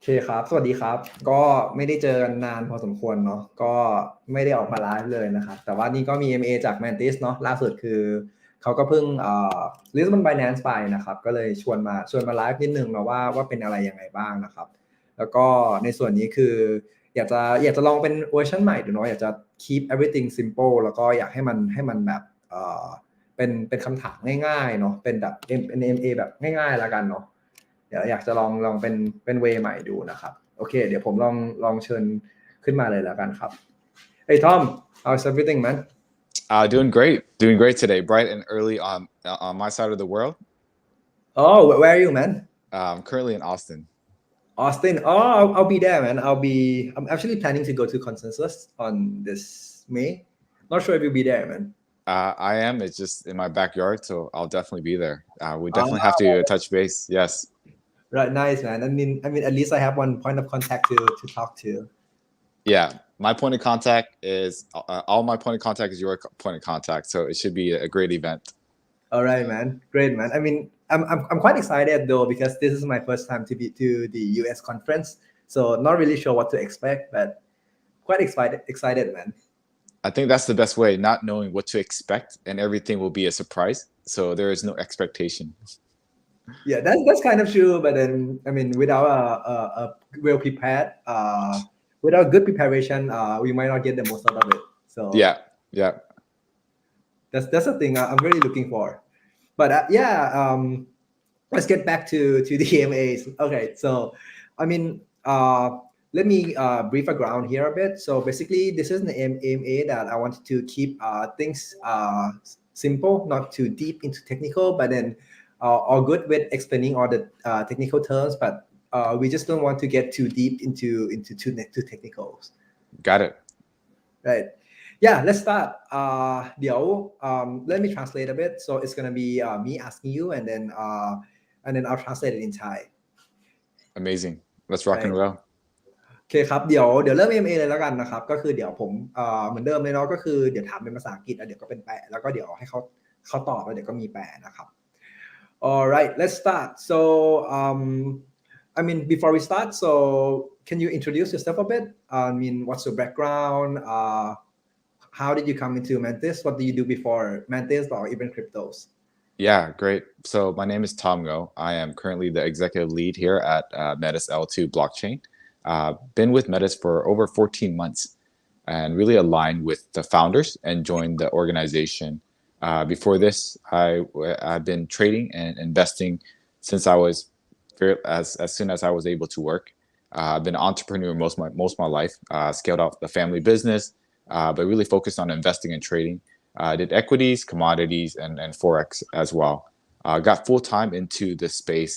เคครับสวัสดีครับก็ไม่ได้เจอกันนานพอสมควรเนาะก็ไม่ได้ออกมาไลฟ์เลยนะครับแต่ว่านี่ก็มี MA จาก Metis เนาะล่าสุดคือเขาก็เพิ่งLisbon Binance ไปนะครับก็เลยชวนมาไลฟ์นิดนึงนะว่าเป็นอะไรยังไงบ้างนะครับแล้วก็ในส่วนนี้คืออยากจะลองเป็นเวอร์ชันใหม่ดูเนาะอยากจะ keep everything simple แล้วก็อยากให้มันแบบเป็นคำถามง่ายๆเนาะเป็นแบบเป็น MA แบบง่ายๆแล้วกันเนาะเดี๋ยวอยากจะลองเป็นเวใหม่ดูนะครับโอเคเดี๋ยวผมลองเชิญขึ้นมาเลยแล้วกันครับ Hey Tom how's everything man Doing great today. Bright and early on my side of the world. Oh where are you man Currently in Austin. Austin oh I'll be there man I'm actually planning to go to Consensus on this May not sure if you'll be there man I am. It's just in my backyard, so I'll definitely be there. We definitely have to touch base. Yes. Right, nice man. I mean, at least I have one point of contact to talk to. Yeah, my point of contact is all my point of contact is your point of contact, so it should be a great event. All right, man. Great, man. I mean, I'm quite excited though because this is my first time to be to the US conference, so not really sure what to expect, but quite excited, man. I think that's the best way, not knowing what to expect, and everything will be a surprise. So there is no expectation. Yeah, that's kind of true, but then I mean, without a well prepared, without good preparation, we might not get the most out of it. So yeah, that's the thing I'm really looking for. But let's get back to the AMAs. Okay, so I mean, let me brief a ground here a bit. So basically, this is an AMA that I wanted to keep things simple, not too deep into technical, but then all good with explaining all the technical terms, but we just don't want to get too deep into too technicals. Got it. Right. Yeah, let's start. Let me translate a bit. So it's gonna be me asking you, and then I'll translate it in Thai. Amazing. Let's rock and roll. โอเคครับเดี๋ยวเริ่ม MA เลยแล้วกันนะครับก็คือเดี๋ยวผมเหมือนเดิมเลยเนาะก็คือเดี๋ยวถามเป็นภาษาอังกฤษแล้วเดี๋ยวก็เป็นแปลแล้วก็เดี๋ยวให้เขาตอบแล้วเดี๋ยวก็มีแปลนะครับ All right, let's start. So, I mean, before we start, so can you introduce yourself a bit? I mean, what's your background? How did you come into Metis? What do you do before Metis or even cryptos? Yeah, great. So my name is Tom Ngo. I am currently the executive lead here at Metis L2 Blockchain. Been with Metis for over 14 months and really aligned with the founders and joined the organization. Before this, I've been trading and investing since I was as soon as I was able to work. I've been an entrepreneur most of my life. Scaled up the family business, but really focused on investing and trading. Did equities, commodities, and forex as well. Got full time into this space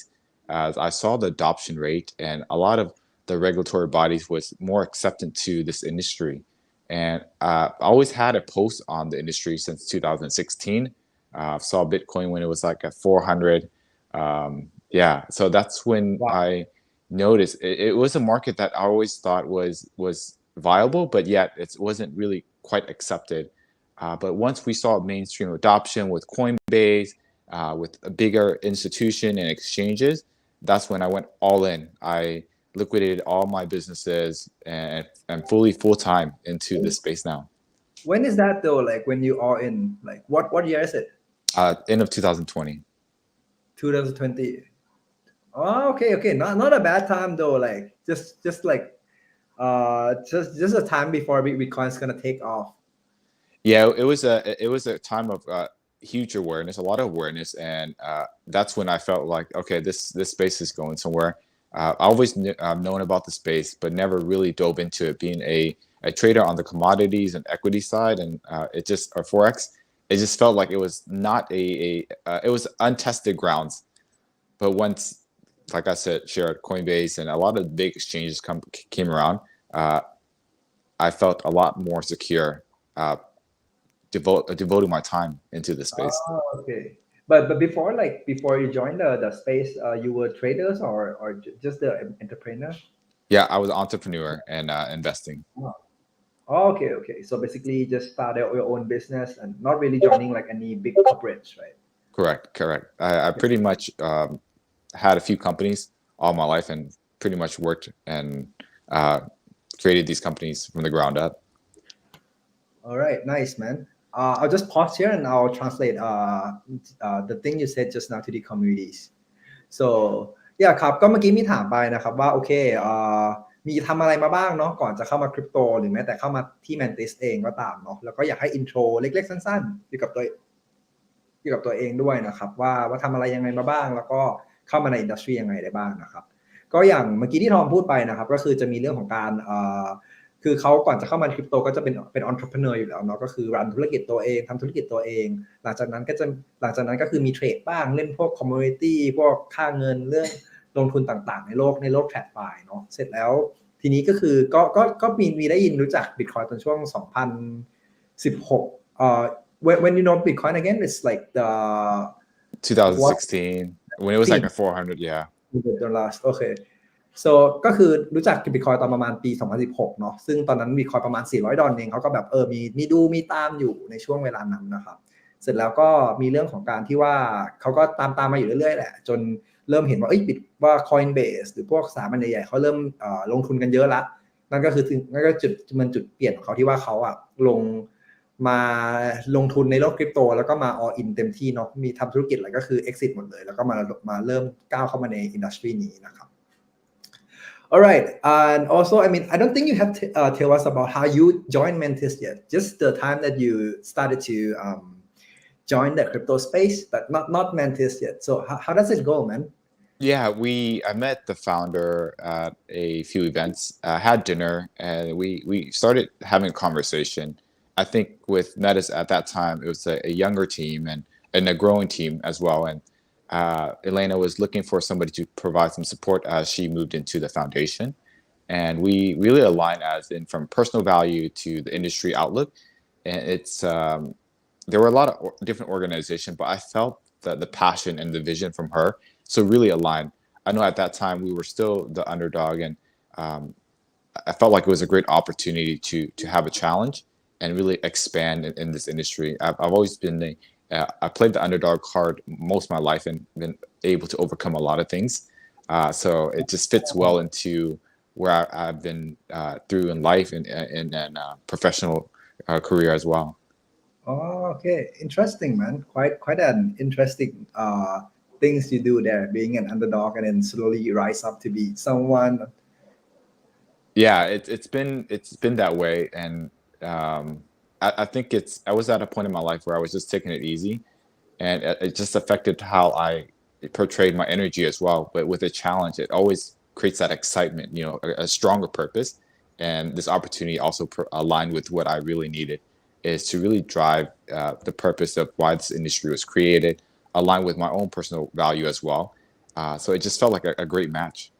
as I saw the adoption rate and a lot of the regulatory bodies was more acceptant to this industry. And I always had a post on the industry since 2016. Saw Bitcoin when it was like at 400. So that's when I noticed it was a market that I always thought was viable, but yet it wasn't really quite accepted. But once we saw mainstream adoption with Coinbase, with a bigger institution and exchanges, that's when I went all in. I liquidated all my businesses and full time into this space now. When is that though? Like when you are in like what year is it? End of 2020. 2020. Oh, okay. Not a bad time though. Like just like just a time before Bitcoin's gonna take off. Yeah, it was a time of huge awareness, a lot of awareness, and that's when I felt like, okay, this space is going somewhere. I always known about the space, but never really dove into it. Being a trader on the commodities and equity side, and or forex, it just felt like it was not it was untested grounds. But once, like I said, shared Coinbase and a lot of big exchanges came around, I felt a lot more secure. Devoting my time into this space. Oh, okay. But before you joined the space, you were traders or just the entrepreneur? Yeah, I was an entrepreneur and investing. Oh, okay. So basically, you just started your own business and not really joining like any big corporates, right? Correct. I pretty much had a few companies all my life and pretty much worked and created these companies from the ground up. All right, nice, man. I'll just pause here and I'll translate the thing you said just now to the communities. So yeah ครับก็เมื่อกี้มีถามไปนะครับว่าโอเคมีทำอะไรมาบ้างเนาะก่อนจะเข้ามาคริปโตหรือแม้แต่เข้ามาที่ Mantis เองก็ตามเนาะแล้วก็อยากให้อินโทรเล็กๆสั้นๆเกี่ยวกับตัวเองด้วยนะครับว่าทำอะไรยังไงมาบ้างแล้วก็เข้ามาในอินดัสทรียังไงได้บ้างนะครับก็อย่างเมื่อกี้ที่ทอมพูดไปนะครับก็คือจะมีเรื่องของการคือเขาก่อนจะเข้ามาคริปโตก็จะเป็น entrepreneur อยู่แล้วเนาะก็คือรันธุรกิจตัวเองทำธุรกิจตัวเองหลังจากนั้นก็คือมีเทรดบ้างเล่นพวก commodity พวกค่าเงินเรื่องลงทุนต่างๆในโลก TradFi เนาะเสร็จแล้วทีนี้ก็คือก็มีได้ยินรู้จัก Bitcoin ตอนช่วง2016 when you know Bitcoin again it's like the 2016 when it was like a 400 yeah the last okay so ก็คือรู้จัก Bitcoin ตอนประมาณปี2016เนาะซึ่งตอนนั้น Bitcoin ประมาณ$400เองเขาก็แบบมีตามอยู่ในช่วงเวลานั้นนะครับเสร็จแล้วก็มีเรื่องของการที่ว่าเขาก็ตามมาอยู่เรื่อยๆแหละจนเริ่มเห็นว่า Coinbase หรือพวกสถาบันใหญ่ๆเขาเริ่มลงทุนกันเยอะละนั่นก็จุดเปลี่ยนของเขาที่ว่าเขามาลงทุนในโลกคริปโตแล้วก็มา all in เต็มที่เนาะมีทำธุรกิจอะไรก็คือ exit หมดเลยแล้วก็มาเริ่มก้าวเข้ามาในอินดัสทรีนี้นะครับ Alright, and also, I mean, I don't think you have to tell us about how you joined Metis yet. Just the time that you started to join the crypto space, but not Metis yet. So how does it go, man? Yeah, I met the founder at a few events, had dinner, and we started having a conversation. I think with Metis at that time, it was a younger team and a growing team as well. And Elena was looking for somebody to provide some support as she moved into the foundation. And we really aligned as in from personal value to the industry outlook. And there were a lot of different organizations, but I felt the passion and the vision from her. So really aligned. I know at that time we were still the underdog and I felt like it was a great opportunity to have a challenge and really expand in this industry. I've always been I played the underdog card most of my life and been able to overcome a lot of things. So it just fits well into where I've been through in life and professional career as well. Oh, okay. Interesting, man. Quite an interesting things you do there, being an underdog and then slowly you rise up to be someone. Yeah, it's been that way and I think I was at a point in my life where I was just taking it easy and it just affected how I portrayed my energy as well. But with a challenge, it always creates that excitement, a stronger purpose. And this opportunity also aligned with what I really needed is to really drive the purpose of why this industry was created, align with my own personal value as well. So it just felt like a great match.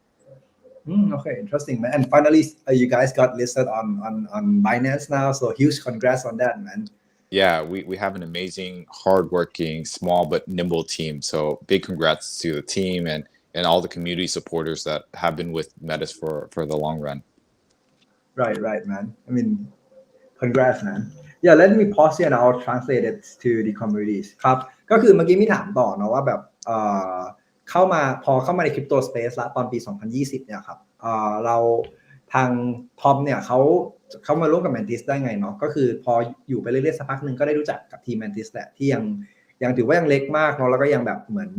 Okay, interesting, man. And finally, you guys got listed on Binance now, so huge congrats on that, man. Yeah, we have an amazing, hardworking, small but nimble team. So big congrats to the team and all the community supporters that have been with Metis for the long run. Right, man. I mean, congrats, man. Yeah, let me pause here and I'll translate it to the communities. ครับก็คือเมื่อกี้มีถามต่อเนาะว่าแบบพอเข้ามาในคริปโตสเปซละตอนปี2020เนี่ยครับเราทางทอมเนี่ยเขามาร่วมกับ Mantis ได้ไงเนาะก็คือพออยู่ไปเรื่อยๆสักพักนึงก็ได้รู้จักกับทีม Mantis แหละที่ยังถือว่ายังเล็กมากเนาะแล้วก็ยังแบบเหมือน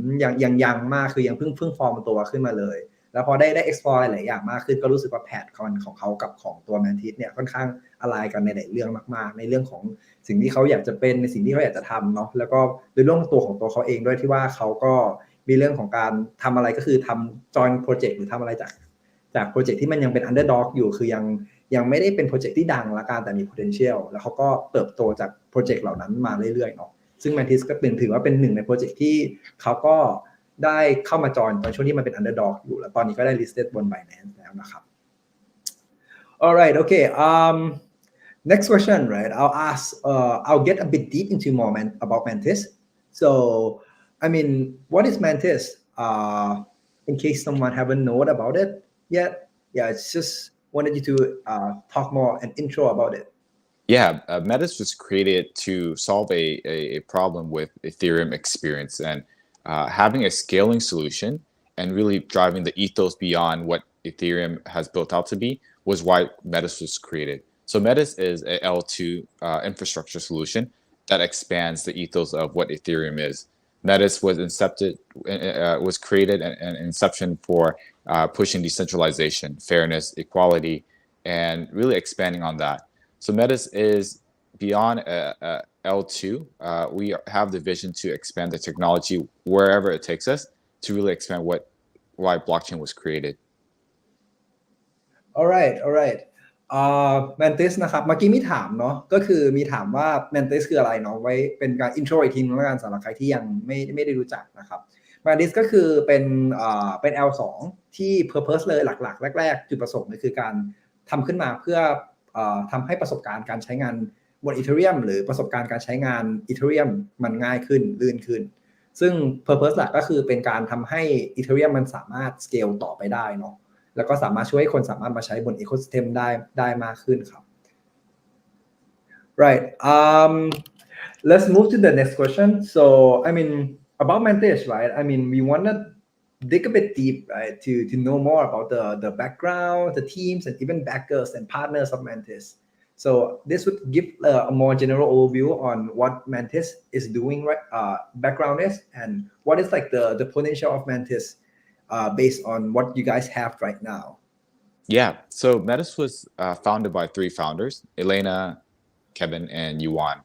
ยังมากคือยังเพิ่งฟอร์มตัวขึ้นมาเลยแล้วพอได้ explore หลายอย่างมากขึ้นก็รู้สึกว่าแพทของเขากับของตัว Mantis เนี่ยค่อนข้างอะไรกันในหลายเรื่องมากๆในเรื่องของสิ่งที่เขาอยากจะเป็นในสิ่งที่เขาอยากจะทำเนาะแล้วก็ในเรื่องตัวของตัวเขาเองด้วยที่ว่าเขาก็มีเรื่องของการทำอะไรก็คือทำ join project หรือทำอะไรจากโปรเจกต์ที่มันยังเป็น underdog อยู่คือยังไม่ได้เป็นโปรเจกต์ที่ดังละกันแต่มี potential แล้วเขาก็เติบโตจากโปรเจกต์เหล่านั้นมาเรื่อยๆเนาะซึ่ง Mantis ก็ถือว่าเป็นหนึ่งในโปรเจกต์ที่เขาก็ได้เข้ามาจอยตอนช่วงที่มันเป็น underdog อยู่แล้วตอนนี้ก็ได้ listed บน Binance แล้วนะครับ Alright, okay. Next question, right? I'll get a bit deep into more about Mantis. So, I mean, what is Mantis? In case someone haven't known about it yet, yeah, it's just wanted you to talk more and intro about it. Yeah, Metis was created to solve a problem with Ethereum experience and having a scaling solution and really driving the ethos beyond what Ethereum has built out to be was why Metis was created. So Metis is a L2 infrastructure solution that expands the ethos of what Ethereum is. Metis was created an inception for pushing decentralization, fairness, equality, and really expanding on that. So Metis is beyond L2. We have the vision to expand the technology wherever it takes us to really expand why blockchain was created. alright Mantis นะครับเมื่อกี้มีถามเนาะก็คือมีถามว่า Mantis คืออะไรเนาะไว้เป็นการ intro อีกทีนึงแล้วกันสำหรับใครที่ยังไม่ได้รู้จักนะครับ Mantis ก็คือเป็น L2 ที่ purpose เลยหลักๆแรกๆจุดประสงค์เลยคือการทำขึ้นมาเพื่อทำให้ประสบการณ์การใช้งานบน Ethereum หรือประสบการณ์การใช้งาน Ethereum มันง่ายขึ้นลื่นขึ้นซึ่ง purpose หลักก็คือเป็นการทำให้ Ethereum มันสามารถ scale ต่อไปได้เนาะแล้วก็สามารถช่วยให้คนสามารถมาใช้บน ecosystem ได้มากขึ้นครับ Right let's move to the next question so I mean about Mantis right I mean we want to dig a bit deep right to know more about the background the teams and even backers and partners of Mantis so this would give a more general overview on what Mantis is doing right background is and what is like the potential of Mantis based on what you guys have right now. Yeah, so Metis was founded by 3 founders, Elena, Kevin, and Yuan.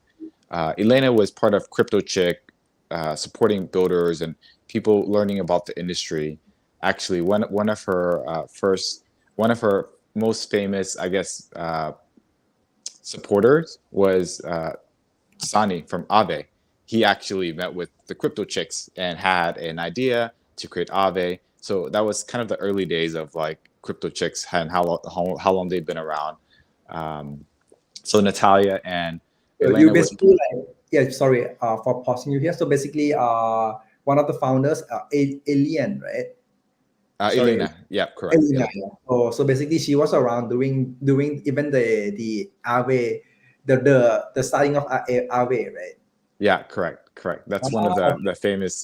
Elena was part of CryptoChick, supporting builders and people learning about the industry. Actually, one of her most famous, I guess, supporters was Sani from Aave. He actually met with the CryptoChicks and had an idea to create Aave. So that was kind of the early days of like CryptoChicks and how long they've been around. So Natalia and Elena you basically sorry for pausing you here. So basically, one of the founders, Alien, right? Elena, yeah, correct. Elena, yeah. So basically, she was around doing even the Aave, the starting of Aave, right? Yeah, correct. That's one of the famous,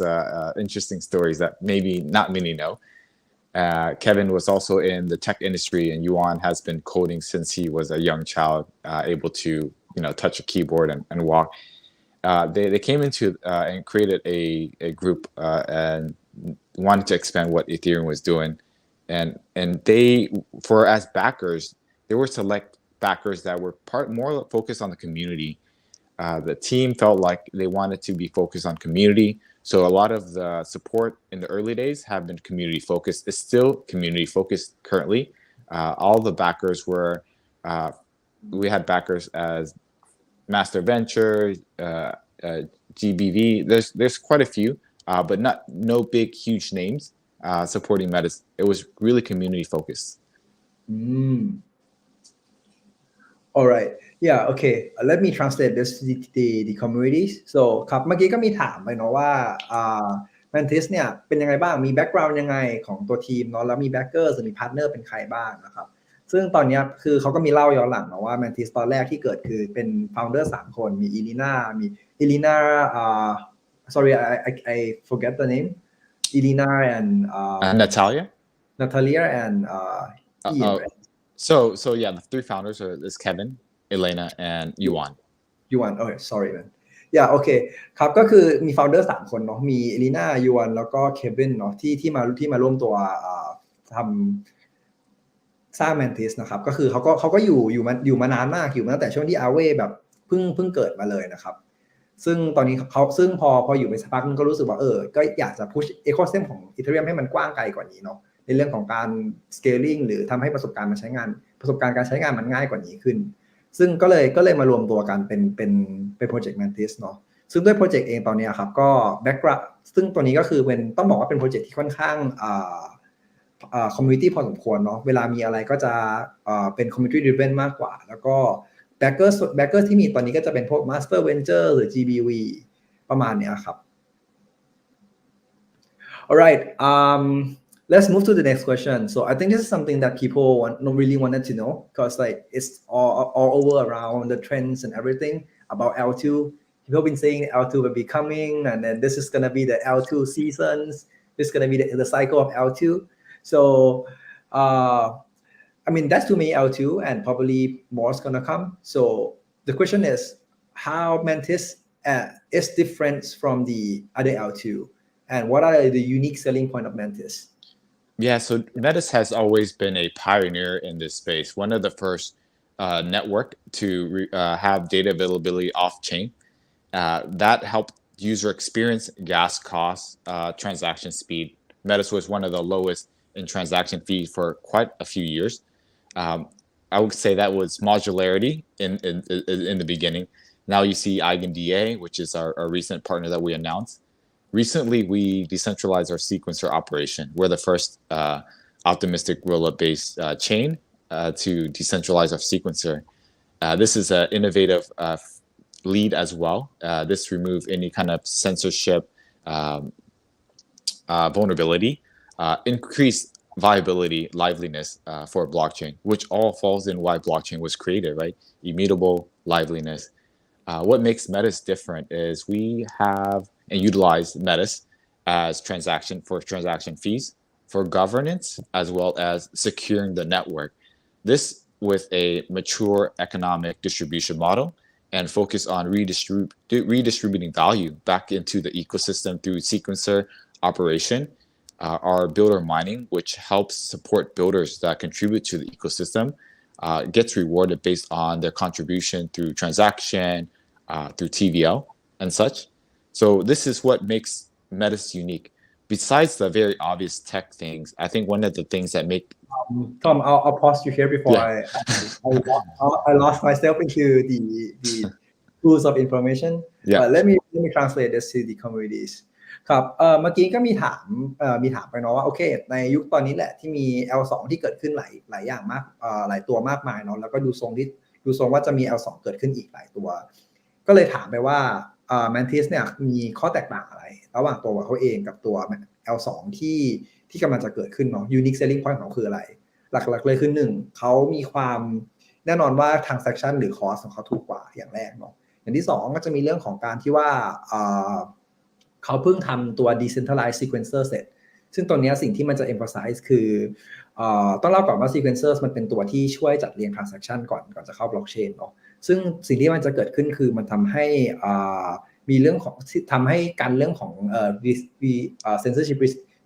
interesting stories that maybe not many know. Kevin was also in the tech industry, and Yuan has been coding since he was a young child, able to touch a keyboard and walk. They came into and created a group and wanted to expand what Ethereum was doing, and they as backers, they were select backers that were more focused on the community. The team felt like they wanted to be focused on community. So a lot of the support in the early days have been community focused. It's still community focused currently. All the backers were, we had backers as Master Venture, GBV. There's quite a few, but no big huge names supporting Metis. It was really community focused. All right. Yeah, okay. Let me translate this to the communities. So ครับเมื่อกี้ก็มีถามไปเนาะว่าMantis เนี่ยเป็นยังไงบ้างมี background ยังไงของตัวทีมเนาะแล้วมี backers หรือมี partner เป็นใครบ้างนะครับซึ่งตอนนี้คือเขาก็มีเล่าย้อนหลังเนาะว่า Mantis ตอนแรกที่เกิดคือเป็น founder 3 คนมี Elena sorry I forget the name Elena and Natalia and Ian, right? So yeah, the 3 founders is Kevin, Elena, and Yuan. Okay, sorry man. Yeah, okay ครับก็คือมี founder 3 คนเนาะมี Elena, Yuan แล้วก็ Kevin เนาะที่มาร่วมตัวทำสร้าง Mantis นะครับก็คือเขาก็อยู่มานานมากอยู่มาตั้งแต่ช่วงที่ Aave แบบเพิ่งเกิดมาเลยนะครับซึ่งตอนนี้ซึ่งพออยู่ไปสักพักนึงก็รู้สึกว่าก็อยากจะ push ecosystem ของ Ethereum ให้มันกว้างไกลกว่านี้เนาะในเรื่องของการ scaling หรือทำให้ประสบการณ์การใช้งานมันง่ายกว่านี้ขึ้นซึ่งก็เลยมารวมตัวกันเป็นโปรเจกต์ Mantis เนาะซึ่งด้วยโปรเจกต์เองตอนนี้ครับก็ background ซึ่งตัวนี้ก็คือต้องบอกว่าเป็นโปรเจกต์ที่ค่อนข้างcommunity พอสมควรเนาะเวลามีอะไรก็จะเป็น community driven มากกว่าแล้วก็ backers ที่มีตอนนี้ก็จะเป็นพวก Master Venture หรือ GBV ประมาณเนี้ยครับ Alright let's move to the next question. So I think this is something that people really wanted to know because like it's all over around the trends and everything about L2. People have been saying L2 will be coming and then this is going to be the L2 seasons. This is going to be the cycle of L2. So uh, I mean, that's too many L2 and probably more is gonna come. So the question is how Mantis is different from the other L2 and what are the unique selling point of Mantis? Yeah, so Metis has always been a pioneer in this space, one of the first network to have data availability off chain. That helped user experience, gas costs, transaction speed. Metis was one of the lowest in transaction fees for quite a few years. I would say that was modularity in the beginning. Now you see EigenDA, which is our recent partner that we announced. Recently, we decentralized our sequencer operation. We're the first optimistic rollup based chain to decentralize our sequencer. This is an innovative lead as well. This removes any kind of censorship vulnerability, increase viability, liveliness for blockchain, which all falls in why blockchain was created, right? Immutable liveliness. What makes Metis different is we have and utilize Metis as transaction fees, for governance, as well as securing the network. This with a mature economic distribution model and focus on redistributing value back into the ecosystem through sequencer operation. Our builder mining, which helps support builders that contribute to the ecosystem, gets rewarded based on their contribution through transaction, through TVL and such. So this is what makes Metis unique. Besides the very obvious tech things, I think one of the things that make Tom, I'll pause you here before Yeah. I lost myself into the pools of information. Yeah. But let me translate this to the communities. ครับเมื่อกี้ก็มีถามไปเนาะว่าโอเคในยุคตอนนี้แหละที่มี L2 ที่เกิดขึ้นหลายอย่างมากหลายตัวมากมายเนาะแล้วก็ดูทรงว่าจะมี L2 เกิดขึ้นอีกหลายตัวก็เลยถามไปว่าMantis เนี่ยมีข้อแตกต่างอะไรระหว่างตัวเขาเองกับตัว L2 ที่กำลังจะเกิดขึ้นเนาะ unique selling point ของเขาคืออะไรหลักๆเลยคือ1เขามีความแน่นอนว่า transaction หรือ cost ของเขาถูกกว่าอย่างแรกเนาะอย่างที่2ก็จะมีเรื่องของการที่ว่าเขาเพิ่งทำตัว decentralized sequencer เสร็จซึ่งตอนนี้สิ่งที่มันจะ emphasize คือต้องเล่าก่อนว่า sequencer มันเป็นตัวที่ช่วยจัดเรียง transaction ก่อนจะเข้า blockchain เนาะซึ่งสิ่งที่มันจะเกิดขึ้นคือมันทำให้มีเรื่องของทำให้การเรื่องของcensorship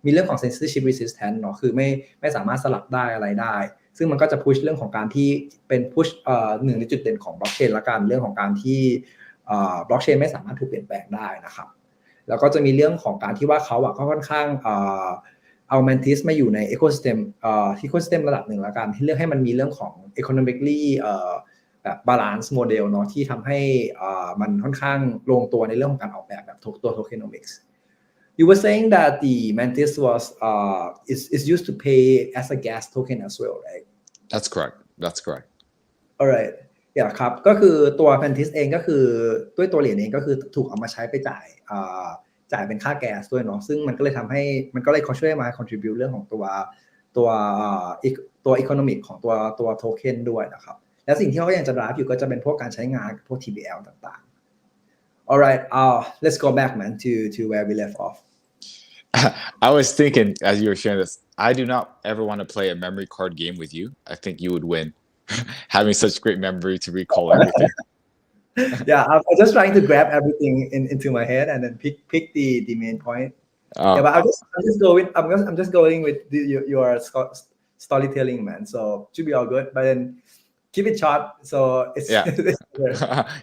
มีเรื่องของ censorship resistance เนาะคือไม่สามารถสลับได้อะไรได้ซึ่งมันก็จะ push เรื่องของการที่เป็น push หนึ่งในจุดเด่นของ blockchain ละกันเรื่องของการที่blockchain ไม่สามารถถูกเปลี่ยนแปลงได้นะครับแล้วก็จะมีเรื่องของการที่ว่าเขาค่อนข้างเอา Mantis มาอยู่ใน ecosystem ระดับหนึ่งละกันที่เลือกให้มันมีเรื่องของ economically แบบ balance model เนาะที่ทำให้มันค่อนข้างลงตัวในเรื่องของการออกแบบตัว tokenomics. You were saying that the Mantis is used to pay as a gas token as well, right? That's correct. Alright. ครับก็คือตัว Mantis เองก็คือด้วยตัวเหรียญเองก็คือถูกเอามาใช้ไปจ่ายเป็นค่าแก๊สด้วยเนาะซึ่งมันก็เลยทำให้มันก็เลยเขาช่วยมา contribute เรื่องของตัว economic ของตัว token ด้วยนะครับและสิ่งที่เขายังจะ drive อยู่ก็จะเป็นพวกการใช้งานพวก TVL ต่างๆ Alright, let's go back man to where we left off. I was thinking as you were sharing this, I do not ever want to play a memory card game with you. I think you would win. Having such great memory to recall everything. Yeah, I'm just trying to grab everything into my head and then pick the main point. Yeah, but I'm just going with your storytelling, man. So should be all good. But then keep it short. So it's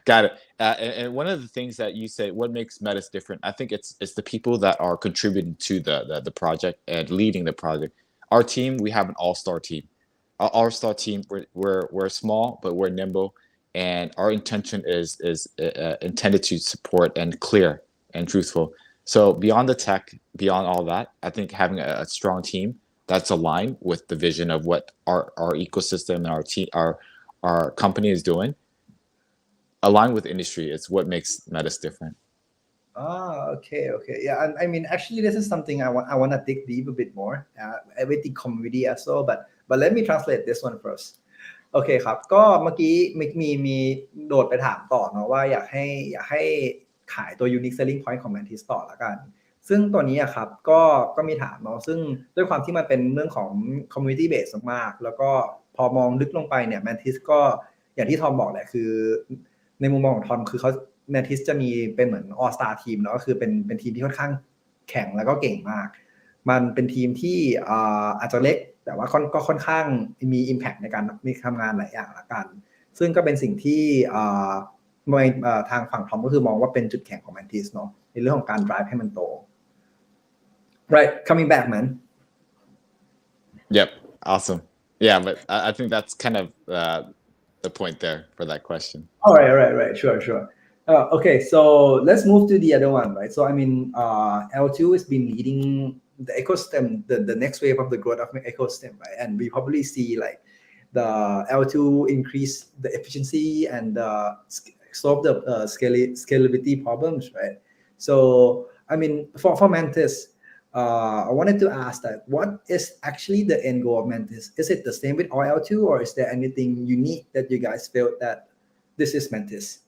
Got it. And one of the things that you say, what makes Metis different? I think it's the people that are contributing to the project and leading the project. Our team, we have an all-star team. Our all-star team, we're small, but we're nimble, and our intention is intended to support and clear and truthful. So beyond the tech, beyond all that, I think having a strong team that's aligned with the vision of what our ecosystem and our company is doing, aligned with industry, is what makes Metis different. Okay. Yeah, and I mean, actually, this is something I want to dig deep a bit more with the community as well. But let me translate this one first. โอเคครับก็เมื่อกี้มีโดดไปถามต่อเนาะว่าอยากให้ขายตัว unique selling point ของ Mantis ต่อละกัน ซึ่งตัวนี้อะครับก็มีถามเนาะซึ่งด้วยความที่มันเป็นเรื่องของ community base มากๆแล้วก็พอมองลึกลงไปเนี่ย Mantis ก็อย่างที่ทอมบอกแหละคือในมุมมองของทอมคือเขา Mantis จะมีเป็นเหมือน all star ทีมเนาะก็คือเป็นทีมที่ค่อนข้างแข็งแล้วก็เก่งมากมันเป็นทีมที่อาจจะเล็กแต่ว่าก็ค่อนข้างมี impact ในการมีทำงานหลายอย่างละกันซึ่งก็เป็นสิ่งที่ทางฝั่งทอมก็คือมองว่าเป็นจุดแข็งของ Mantis เนาะในเรื่องของการ drive ให้มันโตRight, coming back, man. Yep, awesome. Yeah, but I think that's kind of the point there for that question. All right. Sure. Okay, so let's move to the other one, right? So, I mean, L2 has been leading the ecosystem, the next wave of the growth of the ecosystem, right? And we probably see like the L2 increase the efficiency and solve the scalability problems, right? So, I mean, for Mantis, I wanted to ask that what is actually the end goal of Mantis? Is it the same with L2 or is there anything unique that you guys felt that this is Mantis?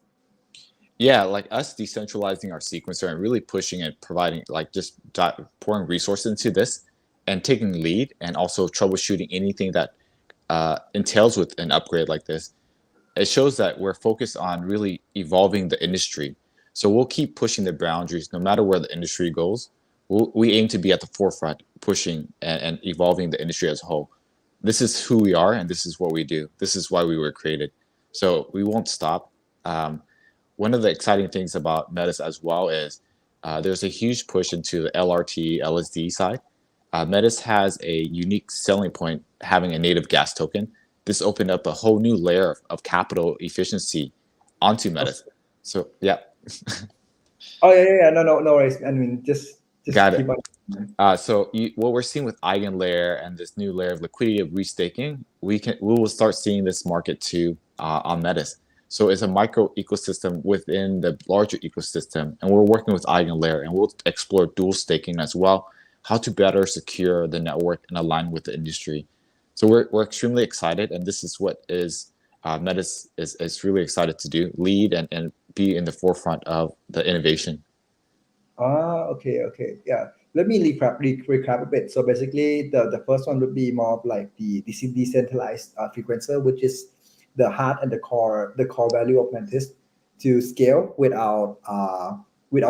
Yeah, like us decentralizing our sequencer and really pushing and providing like just pouring resources into this and taking lead and also troubleshooting anything that entails with an upgrade like this. It shows that we're focused on really evolving the industry. So we'll keep pushing the boundaries no matter where the industry goes. We aim to be at the forefront, pushing and evolving the industry as a whole. This is who we are, and this is what we do. This is why we were created. So we won't stop. One of the exciting things about Metis as well is there's a huge push into the LRT, LSD side. Metis has a unique selling point having a native gas token. This opened up a whole new layer of capital efficiency onto Metis. So, yeah. Oh, yeah. No worries. I mean, just Got keep it. on. So what we're seeing with Eigenlayer and this new layer of liquidity of restaking, we will start seeing this market too on Metis. So it's a micro ecosystem within the larger ecosystem, and we're working with Eigenlayer, and we'll explore dual staking as well, how to better secure the network and align with the industry. So we're extremely excited, and this is what is Metis is really excited to do, lead and be in the forefront of the innovation. Okay. Yeah. Let me recap a bit. So basically, the first one would be more of like the decentralized frequencer, which is the heart and the core value of Mantis to scale without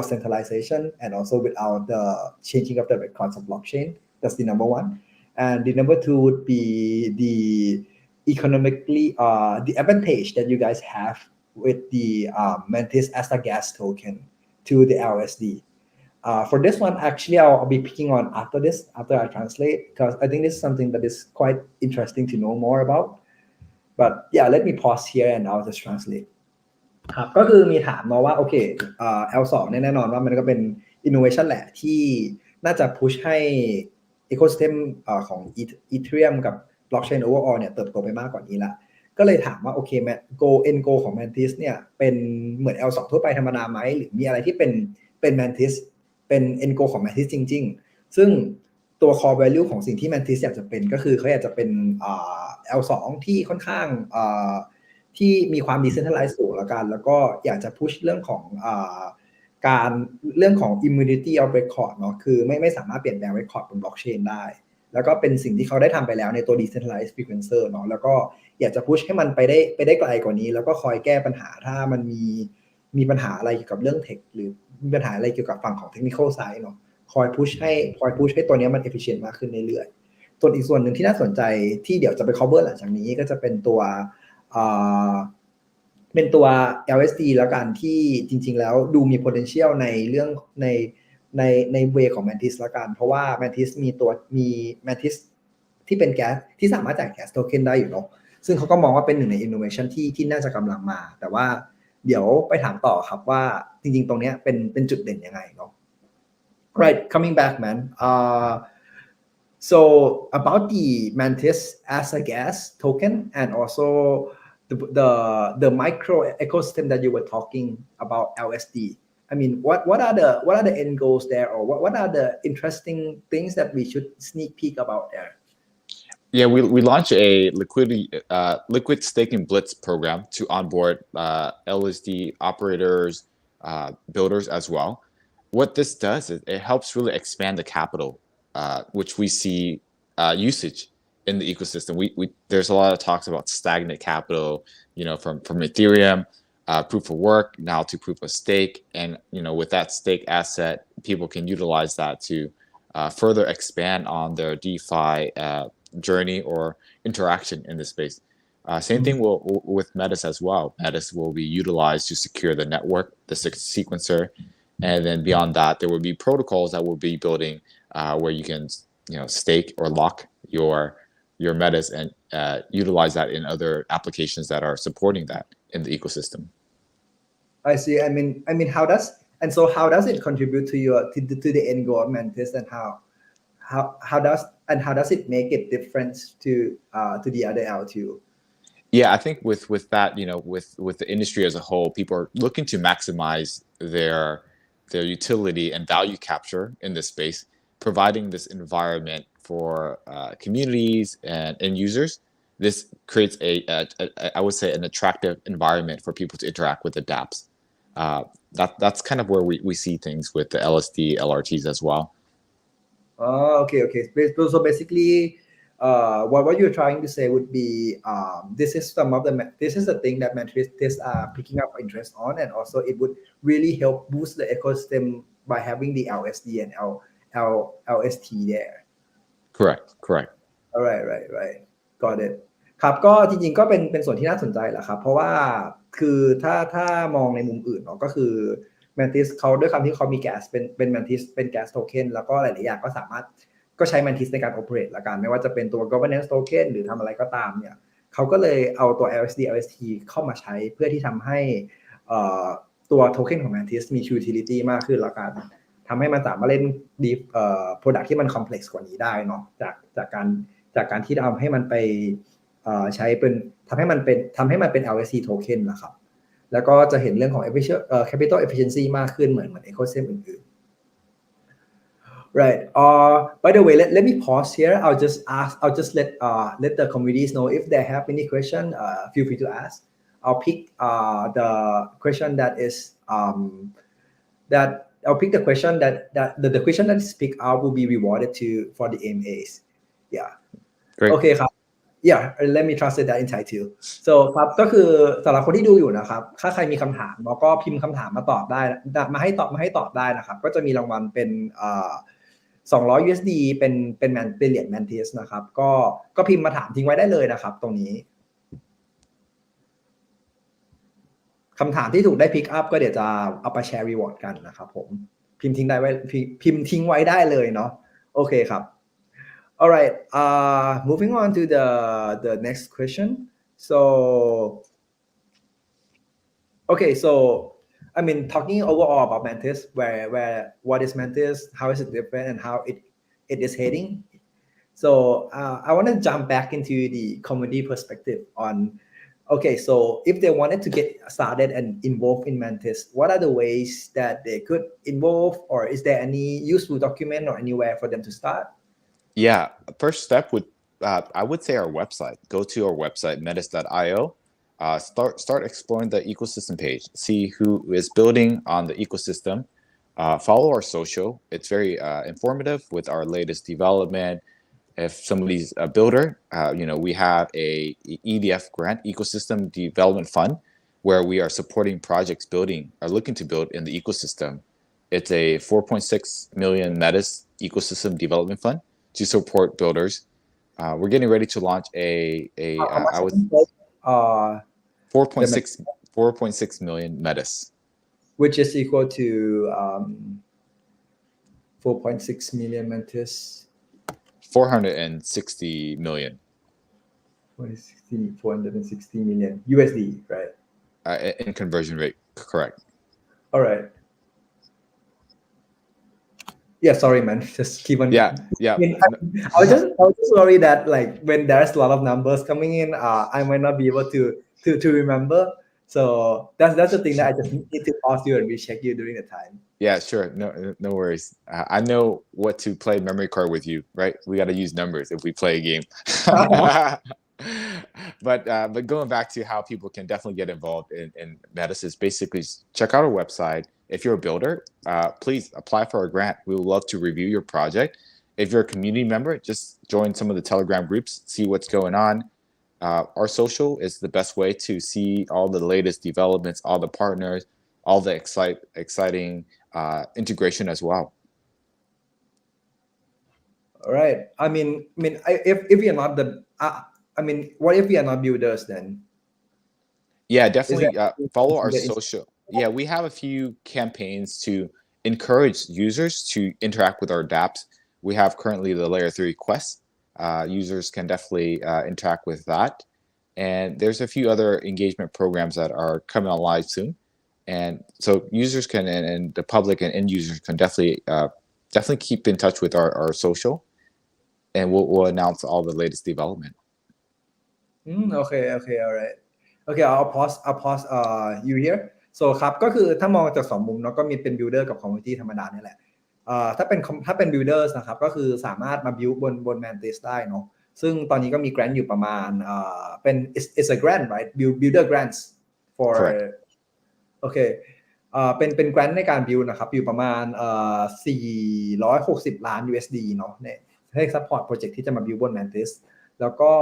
centralization and also without the changing of the records of blockchain. That's the number one. And the number two would be the economically the advantage that you guys have with the Mantis as a gas token to the LSD. For this one, actually, I'll be picking on after I translate, because I think this is something that is quite interesting to know more about. But yeah, let me pause here and I'll just translate. ครับก็คือมีถามมาว่าโอเคL2 แน่นอนว่ามันก็เป็น innovation แหละที่น่าจะ push ให้ ecosystem ของ Ethereum กับ blockchain overall เนี่ยเติบโตไปมากกว่านี้ละก็เลยถามว่าโอเคend goal ของ Mantis เนี่ยเป็นเหมือน L2 ทั่วไปธรรมดาไหมหรือมีอะไรที่เป็น Mantis เป็น end goal ของ Mantis จริงๆซึ่งตัว core value ของสิ่งที่ Mantis อยากจะเป็นก็คือเขาอยากจะเป็นL2 ที่ค่อนข้างที่มีความ decentralized สูงแล้วก็อยากจะ push เรื่องของimmunity of record เนาะคือไม่สามารถเปลี่ยนแปลง record บน blockchain ได้แล้วก็เป็นสิ่งที่เขาได้ทำไปแล้วในตัว decentralized frequencer เนาะแล้วก็อยากจะ push ให้มันไปได้ไกลกว่านี้แล้วก็คอยแก้ปัญหาถ้ามันมีปัญหาอะไรเกี่ยวกับเรื่อง tech หรือมีปัญหาอะไรเกี่ยวกับฝั่งของ technical side เนาะคอย push ให้ตัวนี้มัน efficient มากขึ้นเรื่อยๆส่วนอีกส่วนหนึ่งที่น่าสนใจที่เดี๋ยวจะไป cover หลังจากนี้ก็จะเป็นตัวLSD แล้วกันที่จริงๆแล้วดูมี potential ในเรื่องใน way ของ Mantis แล้วกันเพราะว่า Mantis มี Mantis ที่เป็นแก๊สที่สามารถจ่ายแก๊สโทเค็นได้อยู่เนาะซึ่งเขาก็มองว่าเป็นหนึ่งใน innovation ที่น่าจะกำลังมาแต่ว่าเดี๋ยวไปถามต่อครับว่าจริงๆตรงนี้เป็นจุดเด่นยังไงเนาะ Right, coming back, man. So about the Mantis as a gas token and also the micro ecosystem that you were talking about LSD. I mean, what are the end goals there, or what are the interesting things that we should sneak peek about there? Yeah, we launched a liquid staking blitz program to onboard LSD operators, builders as well. what this does is it helps really expand the capital, which we see usage in the ecosystem. We there's a lot of talks about stagnant capital, from Ethereum, proof of work now to proof of stake, and with that stake asset, people can utilize that to further expand on their DeFi journey or interaction in this space. Same thing with Metis as well. Metis will be utilized to secure the network, the sequencer, and then beyond that, there will be protocols that will be building where you can, stake or lock your Metis and utilize that in other applications that are supporting that in the ecosystem. I see. I mean, how does it contribute to the end goal of Mantis, and how does it make it different to the other L2? Yeah, I think with that, with the industry as a whole, people are looking to maximize their utility and value capture in this space, providing this environment for communities and end users. This creates I would say, an attractive environment for people to interact with the dApps. That's kind of where we see things with the LSD, LRTs as well. Oh, okay. So basically, what you're trying to say would be this is the thing that Metis are picking up interest on, and also it would really help boost the ecosystem by having the LSD and LST there. Correct. All right. Got it. ครับก็จริงๆก็เป็นส่วนที่น่าสนใจแหละครับเพราะว่าคือถ้ามองในมุมอื่นเนาะก็คือ Mantis เขาด้วยคำที่เขามีแก๊สเป็น Mantis เป็นแก๊สโทเค็นแล้วก็หลายๆอย่างก็สามารถก็ใช้ Mantis ในการ operate ละกันไม่ว่าจะเป็นตัว governance token หรือทำอะไรก็ตามเนี่ยเขาก็เลยเอาตัว LSD LST เข้ามาใช้เพื่อที่ทำให้ตัวโทเค็นของ Mantis มี utility มากขึ้นละกันทำให้มันสามารถเล่นproduct ที่มัน complex กว่านี้ได้เนาะจากการที่ทำให้มันไปใช้เป็นทำให้มันเป็น LSC token นะครับแล้วก็จะเห็นเรื่องของ capital efficiency มากขึ้นเหมือน ecosystem อื่นๆ right by the way let me pause here I'll just let the communities know if they have any question feel free to ask I'll pick the question that is that I'll pick the question that the question that is picked out will be rewarded for the AMAs yeah Great. Okay ครับYeah, let me translate that in Thai too. So ครับก็คือสำหรับคนที่ดูอยู่นะครับถ้าใครมีคำถามก็พิมพ์คำถามมาตอบได้มาให้ตอบได้นะครับก็จะมีรางวัลเป็น200 USD เป็นเหรียญ Mantis นะครับก็พิมพ์มาถามทิ้งไว้ได้เลยนะครับตรงนี้คำถามที่ถูกได้ pick up ก็เดี๋ยวจะเอาไปแชร์ reward กันนะครับผมพิมพ์ทิ้งไว้ได้เลยเนาะโอเคครับ All right, moving on to the next question. So, okay, so I mean, talking overall about Mantis, where what is Mantis, how is it different, and how it is heading. So, I want to jump back into the community perspective on. Okay, so if they wanted to get started and involved in Mantis, what are the ways that they could involve, or is there any useful document or anywhere for them to start? Yeah, first step would I would say our website. Go to our website, metis.io. Start exploring the ecosystem page. See who is building on the ecosystem. Follow our social. It's very informative with our latest development. If somebody's a builder, we have a EDF grant, Ecosystem Development Fund, where we are supporting projects are looking to build in the ecosystem. It's a 4.6 million Metis Ecosystem Development Fund to support builders. We're getting ready to launch a 4.6 million Metis, which is equal to 4.6 million Metis. 460 million. 460 million USD, right? In conversion rate, correct. All right. Yeah, sorry, man. Just keep on. Yeah. I was just worried that when there's a lot of numbers coming in, I might not be able to remember. So that's the thing that I just need to pause you and recheck you during the time. Yeah, sure. No worries. I know what to play memory card with you, right? We got to use numbers if we play a game. But going back to how people can definitely get involved in Metis is basically check out our website. If you're a builder, please apply for a grant. We would love to review your project. If you're a community member, just join some of the Telegram groups, see what's going on. Our social is the best way to see all the latest developments, all the partners, all the exciting integration as well. All right. If we are not what if we are not builders then? Yeah, definitely that- follow our is- social. Yeah, we have a few campaigns to encourage users to interact with our dApps. We have currently the layer 3 quests. Users can definitely interact with that. And there's a few other engagement programs that are coming on live soon. And so users can, and the public and end users can definitely keep in touch with our social. And we'll announce all the latest development. Okay, all right. Okay, I'll pause you here. So ครับก็คือถ้ามองจากสองมุมเนาะก็มีเป็น builder กับ community ธรรมดาเนี่ยแหละถ้าเป็น builders นะครับก็คือสามารถมา build บน Mantis ได้เนาะซึ่งตอนนี้ก็มี grant อยู่ประมาณเป็น it's a grant right builder grants for Correct. โอเคเป็น grant ในการ build นะครับอยู่ประมาณ460 ล้าน USD เนาะเนี่ยให้ support project ที่จะมา build บน Mantis แล้วก็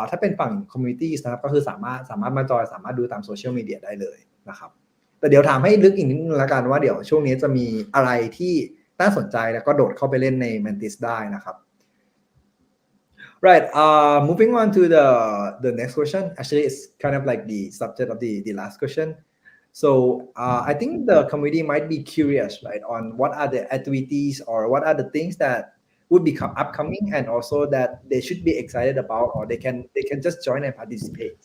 ถ้าเป็นฝั่ง communities นะครับก็คือสามารถมาจอยสามารถดูตามโซเชียลมีเดียได้เลยนะครับแต่เดี๋ยวถามให้ลึกอีกนิดนึงละกันว่าเดี๋ยวช่วงนี้จะมีอะไรที่น่าสนใจแล้วก็โดดเข้าไปเล่นใน Mantis ได้นะครับ Right moving on to the next question actually it's kind of like the subject of the last question so I think the community might be curious right on what are the activities or what are the things that would become upcoming and also that they should be excited about or they can just join and participate.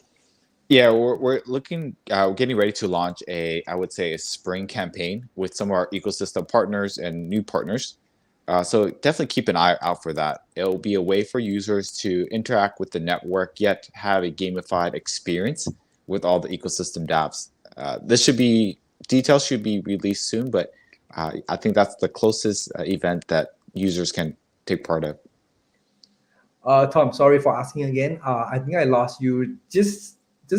Yeah, we're looking, getting ready to launch I would say a spring campaign with some of our ecosystem partners and new partners. So definitely keep an eye out for that. It'll be a way for users to interact with the network yet have a gamified experience with all the ecosystem dApps. Details should be released soon, but I think that's the closest event that users can take part of. Tom, sorry for asking again. I think I lost you just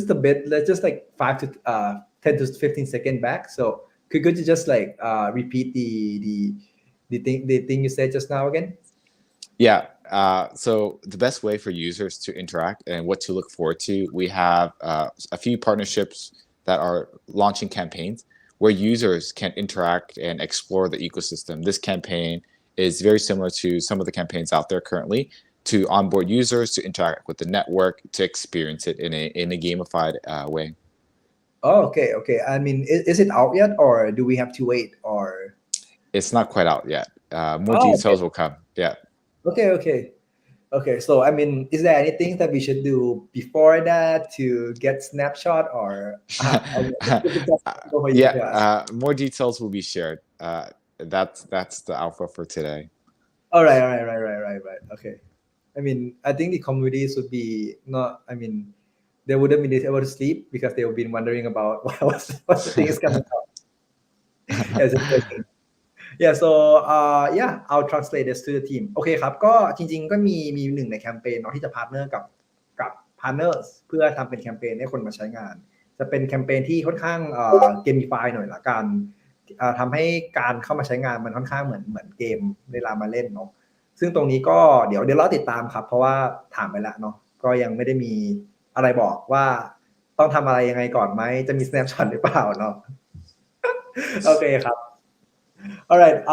a bit. Let's just like 10 to 15 seconds back. So could you just like repeat the thing you said just now again? Yeah. So the best way for users to interact and what to look forward to, we have a few partnerships that are launching campaigns where users can interact and explore the ecosystem. This campaign is very similar to some of the campaigns out there currently to onboard users, to interact with the network, to experience it in a gamified way. Oh, okay. Is it out yet or do we have to wait or? It's not quite out yet. More details will come. Yeah. Okay. So, is there anything that we should do before that to get snapshot or? More details will be shared. That's the alpha for today. All right. Okay. I think the communities would be not. They wouldn't be able to sleep because they would be wondering about what the thing is coming out. Yeah, so I'll translate this to the team โอเคครับก็จริงๆก็มีหนึ่งในแคมเปญเนาะที่จะพาร์ทเนอร์กับ partners เพื่อทำเป็นแคมเปญให้คนมาใช้งานจะเป็นแคมเปญที่ค่อนข้างgamify หน่อยละกันทำให้การเข้ามาใช้งานมันค่อนข้างเหมือนเกมเวลามาเล่นเนาะซึ่งตรงนี้ก็เดี๋ยวรอติดตามครับเพราะว่าถามไปแล้วเนาะก็ยังไม่ได้มีอะไรบอกว่าต้องทำอะไรยังไงก่อนไหมจะมี snapshot หรือเปล่าเนาะโอเคครับAll right.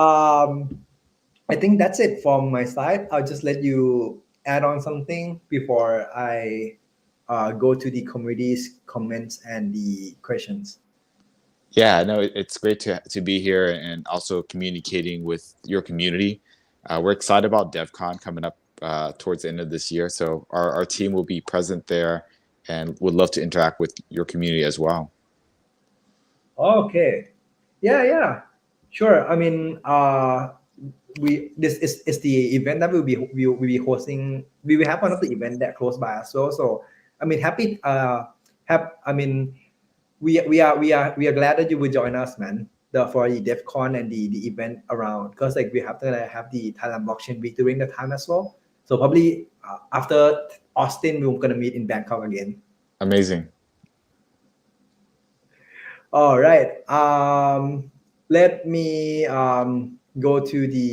I think that's it from my side. I'll just let you add on something before I go to the community's comments and the questions. Yeah, no, it's great to be here and also communicating with your community. We're excited about DevCon coming up towards the end of this year. So our team will be present there and would love to interact with your community as well. Okay. Yeah. Sure. This is the event that we'll be hosting. We will have one of the event that close by as well. So happy. We are glad that you will join us, man. For the DevCon and the event around, because like we have to have the Thailand Blockchain Week during the time as well. So probably after Austin we're gonna meet in Bangkok again. Amazing. All right. Let me go to the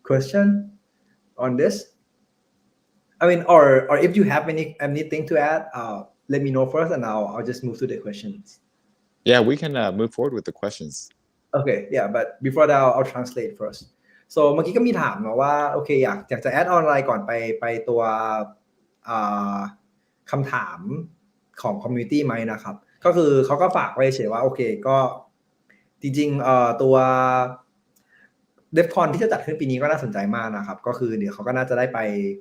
question on this. I mean, or if you have anything to add, let me know first, and I'll just move to the questions. Yeah, we can move forward with the questions. Okay, yeah, but before that, I'll translate first. So เมื่อกี้ก็มีถามมาว่าโอเคอยากจะแอดออนไลน์ก่อนไปตัวคำถามของ community ไหมนะครับก็คือเขาก็ฝากไว้เฉยว่าโอเคก็จริงๆตัว DevCon ที่จะจัดขึ้นปีนี้ก็น่าสนใจมากนะครับก็คือเดี๋ยวเขาก็น่าจะได้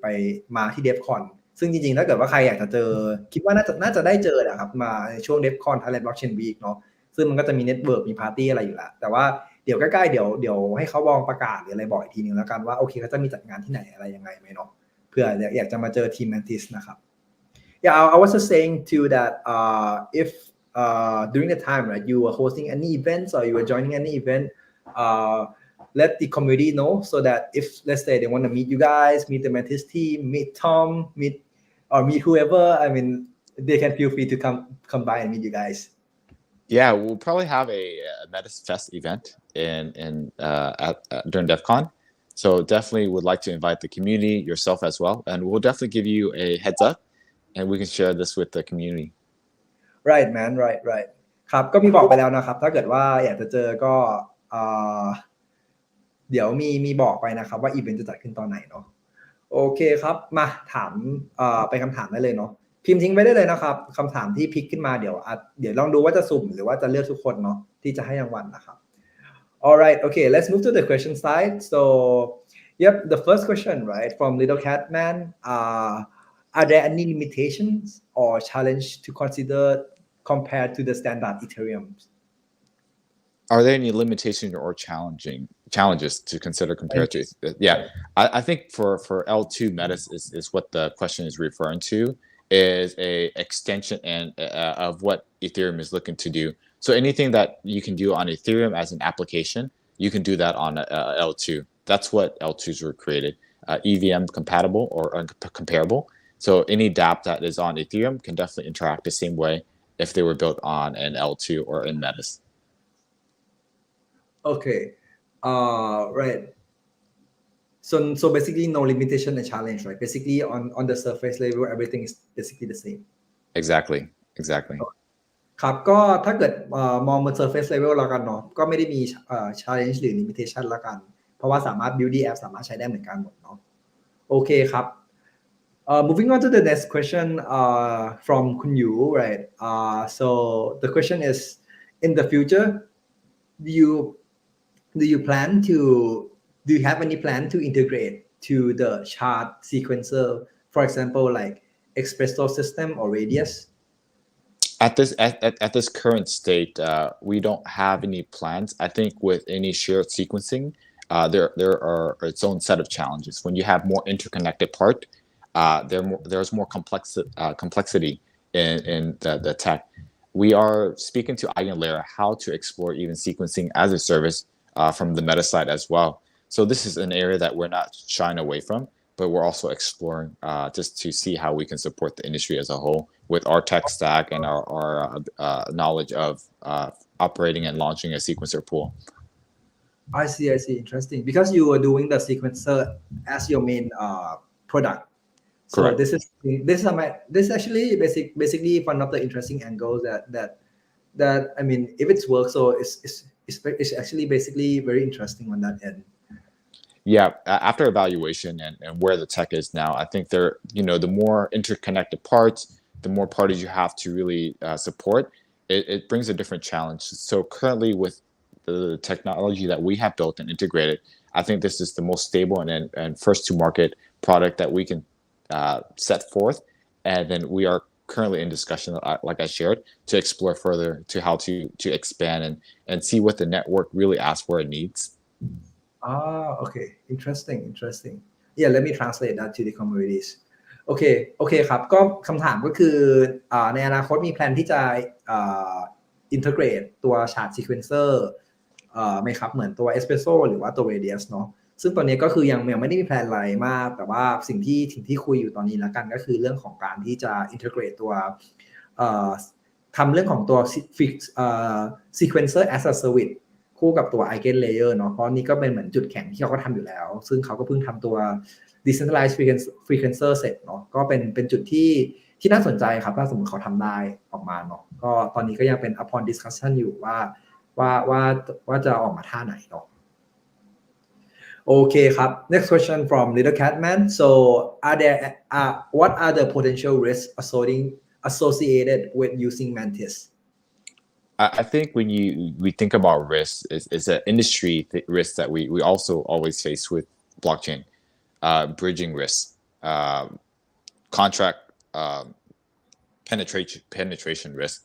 ไปมาที่ DevCon ซึ่งจริงๆถ้าเกิดว่าใครอยากจะเจอคิดว่าน่าจะได้เจอนะครับมาในช่วง DevCon Thailand Blockchain Week เนาะซึ่งมันก็จะมีเน็ตเวิร์กมีปาร์ตี้อะไรอยู่แล้วแต่ว่าเดี๋ยวใกล้ๆเดี๋ยวให้เขาลองประกาศหรืออะไรบอกอีกทีนึงแล้วกันว่าโอเคเขาจะมีจัดงานที่ไหนอะไรยังไงไหมเนาะเพื่ออยากจะมาเจอทีม Metis นะครับ Yeah, I was just saying too that if during the time right you were hosting any events or you were joining any event let the community know so that if let's say they want to meet you guys meet the Metis team meet Tom meet whoever I mean they can feel free to come by and meet you guys. Yeah, we'll probably have a Metis Fest event during DevCon. So definitely would like to invite the community, yourself as well, and we'll definitely give you a heads up, and we can share this with the community. Right, man. Right. ครับก็มีบอกไปแล้วนะครับถ้าเกิดว่าอยากจะเจอก็เดี๋ยวมีบอกไปนะครับว่าอีเวนต์จะจัดขึ้นตอนไหนเนาะโอเคครับมาถามไปคำถามได้เลยเนาะพิมพ์ทิ้งไว้ได้เลยนะครับคำถามที่พิกขึ้นมาเดี๋ยวลองดูว่าจะสุ่มหรือว่าจะเลือกทุกคนเนาะที่จะให้รางวัลนะครับ Alright, okay, let's move to the question side. So, yep, the first question, right, from Little Catman, are there any limitations or challenge to consider compared to the standard Ethereum? Are there any limitations or challenges to consider compared to? Yeah, I think for L2 Metis is what the question is referring to is a extension of what Ethereum is looking to do. So anything that you can do on Ethereum as an application, you can do that on L2. That's what L2s were created, EVM compatible or comparable. So any dApp that is on Ethereum can definitely interact the same way if they were built on an L2 or in Metis. Okay, right. So basically no limitation and challenge, right? Basically on the surface level, everything is basically the same. Exactly. ครับก็ถ้าเกิดมองบน surface level แล้วกันเนาะก็ไม่ได้มีchallenge หรือ limitation แล้วกันเพราะว่าสามารถ build app สามารถใช้ได้เหมือนกันหมดเนาะโอเคครับ moving on to the next question from คุณยู right so the question is in the future do you have any plan to integrate to the chart sequencer for example like espresso system or radius At this current state, we don't have any plans. I think with any shared sequencing, there are its own set of challenges. When you have more interconnected part, there's more complexity in the tech. We are speaking to EigenLayer how to explore even sequencing as a service from the Meta side as well. So this is an area that we're not shying away from, but we're also exploring just to see how we can support the industry as a whole with our tech stack and our knowledge of operating and launching a sequencer pool. I see. Interesting. Because you were doing the sequencer as your main product. So Correct. This is actually basically one of the interesting angles that I mean, if it's work, so it's actually basically very interesting on that end. Yeah, after evaluation and where the tech is now, I think the more interconnected parts, the more parties you have to really support, it brings a different challenge. So currently with the technology that we have built and integrated, I think this is the most stable and first to market product that we can set forth. And then we are currently in discussion, like I shared, to explore further to how to expand and see what the network really asks for and needs. Okay. Interesting. Yeah, let me translate that to the communities. โอเคครับก็คำถามก็คือในอนาคตมีแพลนที่จะintegrate ตัว chart sequencer ไหมครับเหมือนตัว espresso หรือว่าตัว radius เนาะ ซึ่งตอนนี้ก็คือยังไม่ได้มีแพลนอะไรมากแต่ว่าสิ่งที่คุยอยู่ตอนนี้แล้วกันก็คือเรื่องของการที่จะ integrate ตัวทำเรื่องของตัว sequencer as a service คู่กับตัว eigen layer เนาะเพราะนี่ก็เป็นเหมือนจุดแข็งที่เขาก็ทำอยู่แล้วซึ่งเขาก็เพิ่งทำตัว decentralized frequencer เสร็จเนาะก็เป็นจุดที่น่าสนใจครับถ้าสมมติเขาทำได้ออกมาเนาะก็ตอนนี้ก็ยังเป็น upon discussion อยู่ว่าจะออกมาท่าไหนเนาะโอเคครับ next question from Little Catman so what are the potential risks associated with using Mantis I think when we think about risk, it's an industry risk that we also always face with blockchain, bridging risk, contract penetration risk.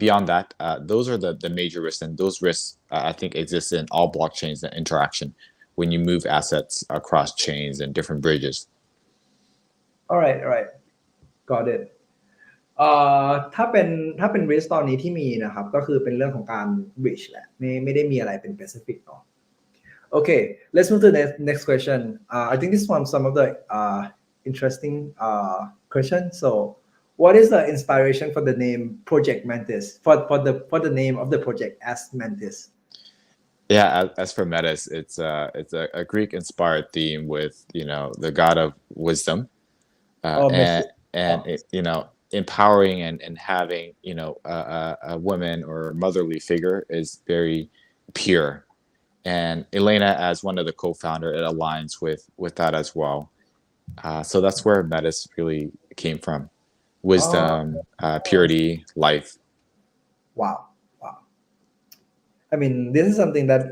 Beyond that, those are the major risks, and those risks I think exist in all blockchains and interaction when you move assets across chains and different bridges. All right, got it. ถ้าเป็น risk ตอนนี้ที่มีนะครับก็คือเป็นเรื่องของการ bridge แหละไม่ได้มีอะไรเป็น specific เนาะ Okay, let's move to the next question. I think this one some of the interesting question. So, what is the inspiration for the name Project Mantis? For the name of the project as Mantis? Yeah, as for Metis, it's a Greek-inspired theme with the god of wisdom, and empowering and having a woman or motherly figure is very pure, and Elena as one of the co-founder, it aligns with that as well. So that's where Metis really came from: wisdom, purity, life. Wow. I mean, this is something that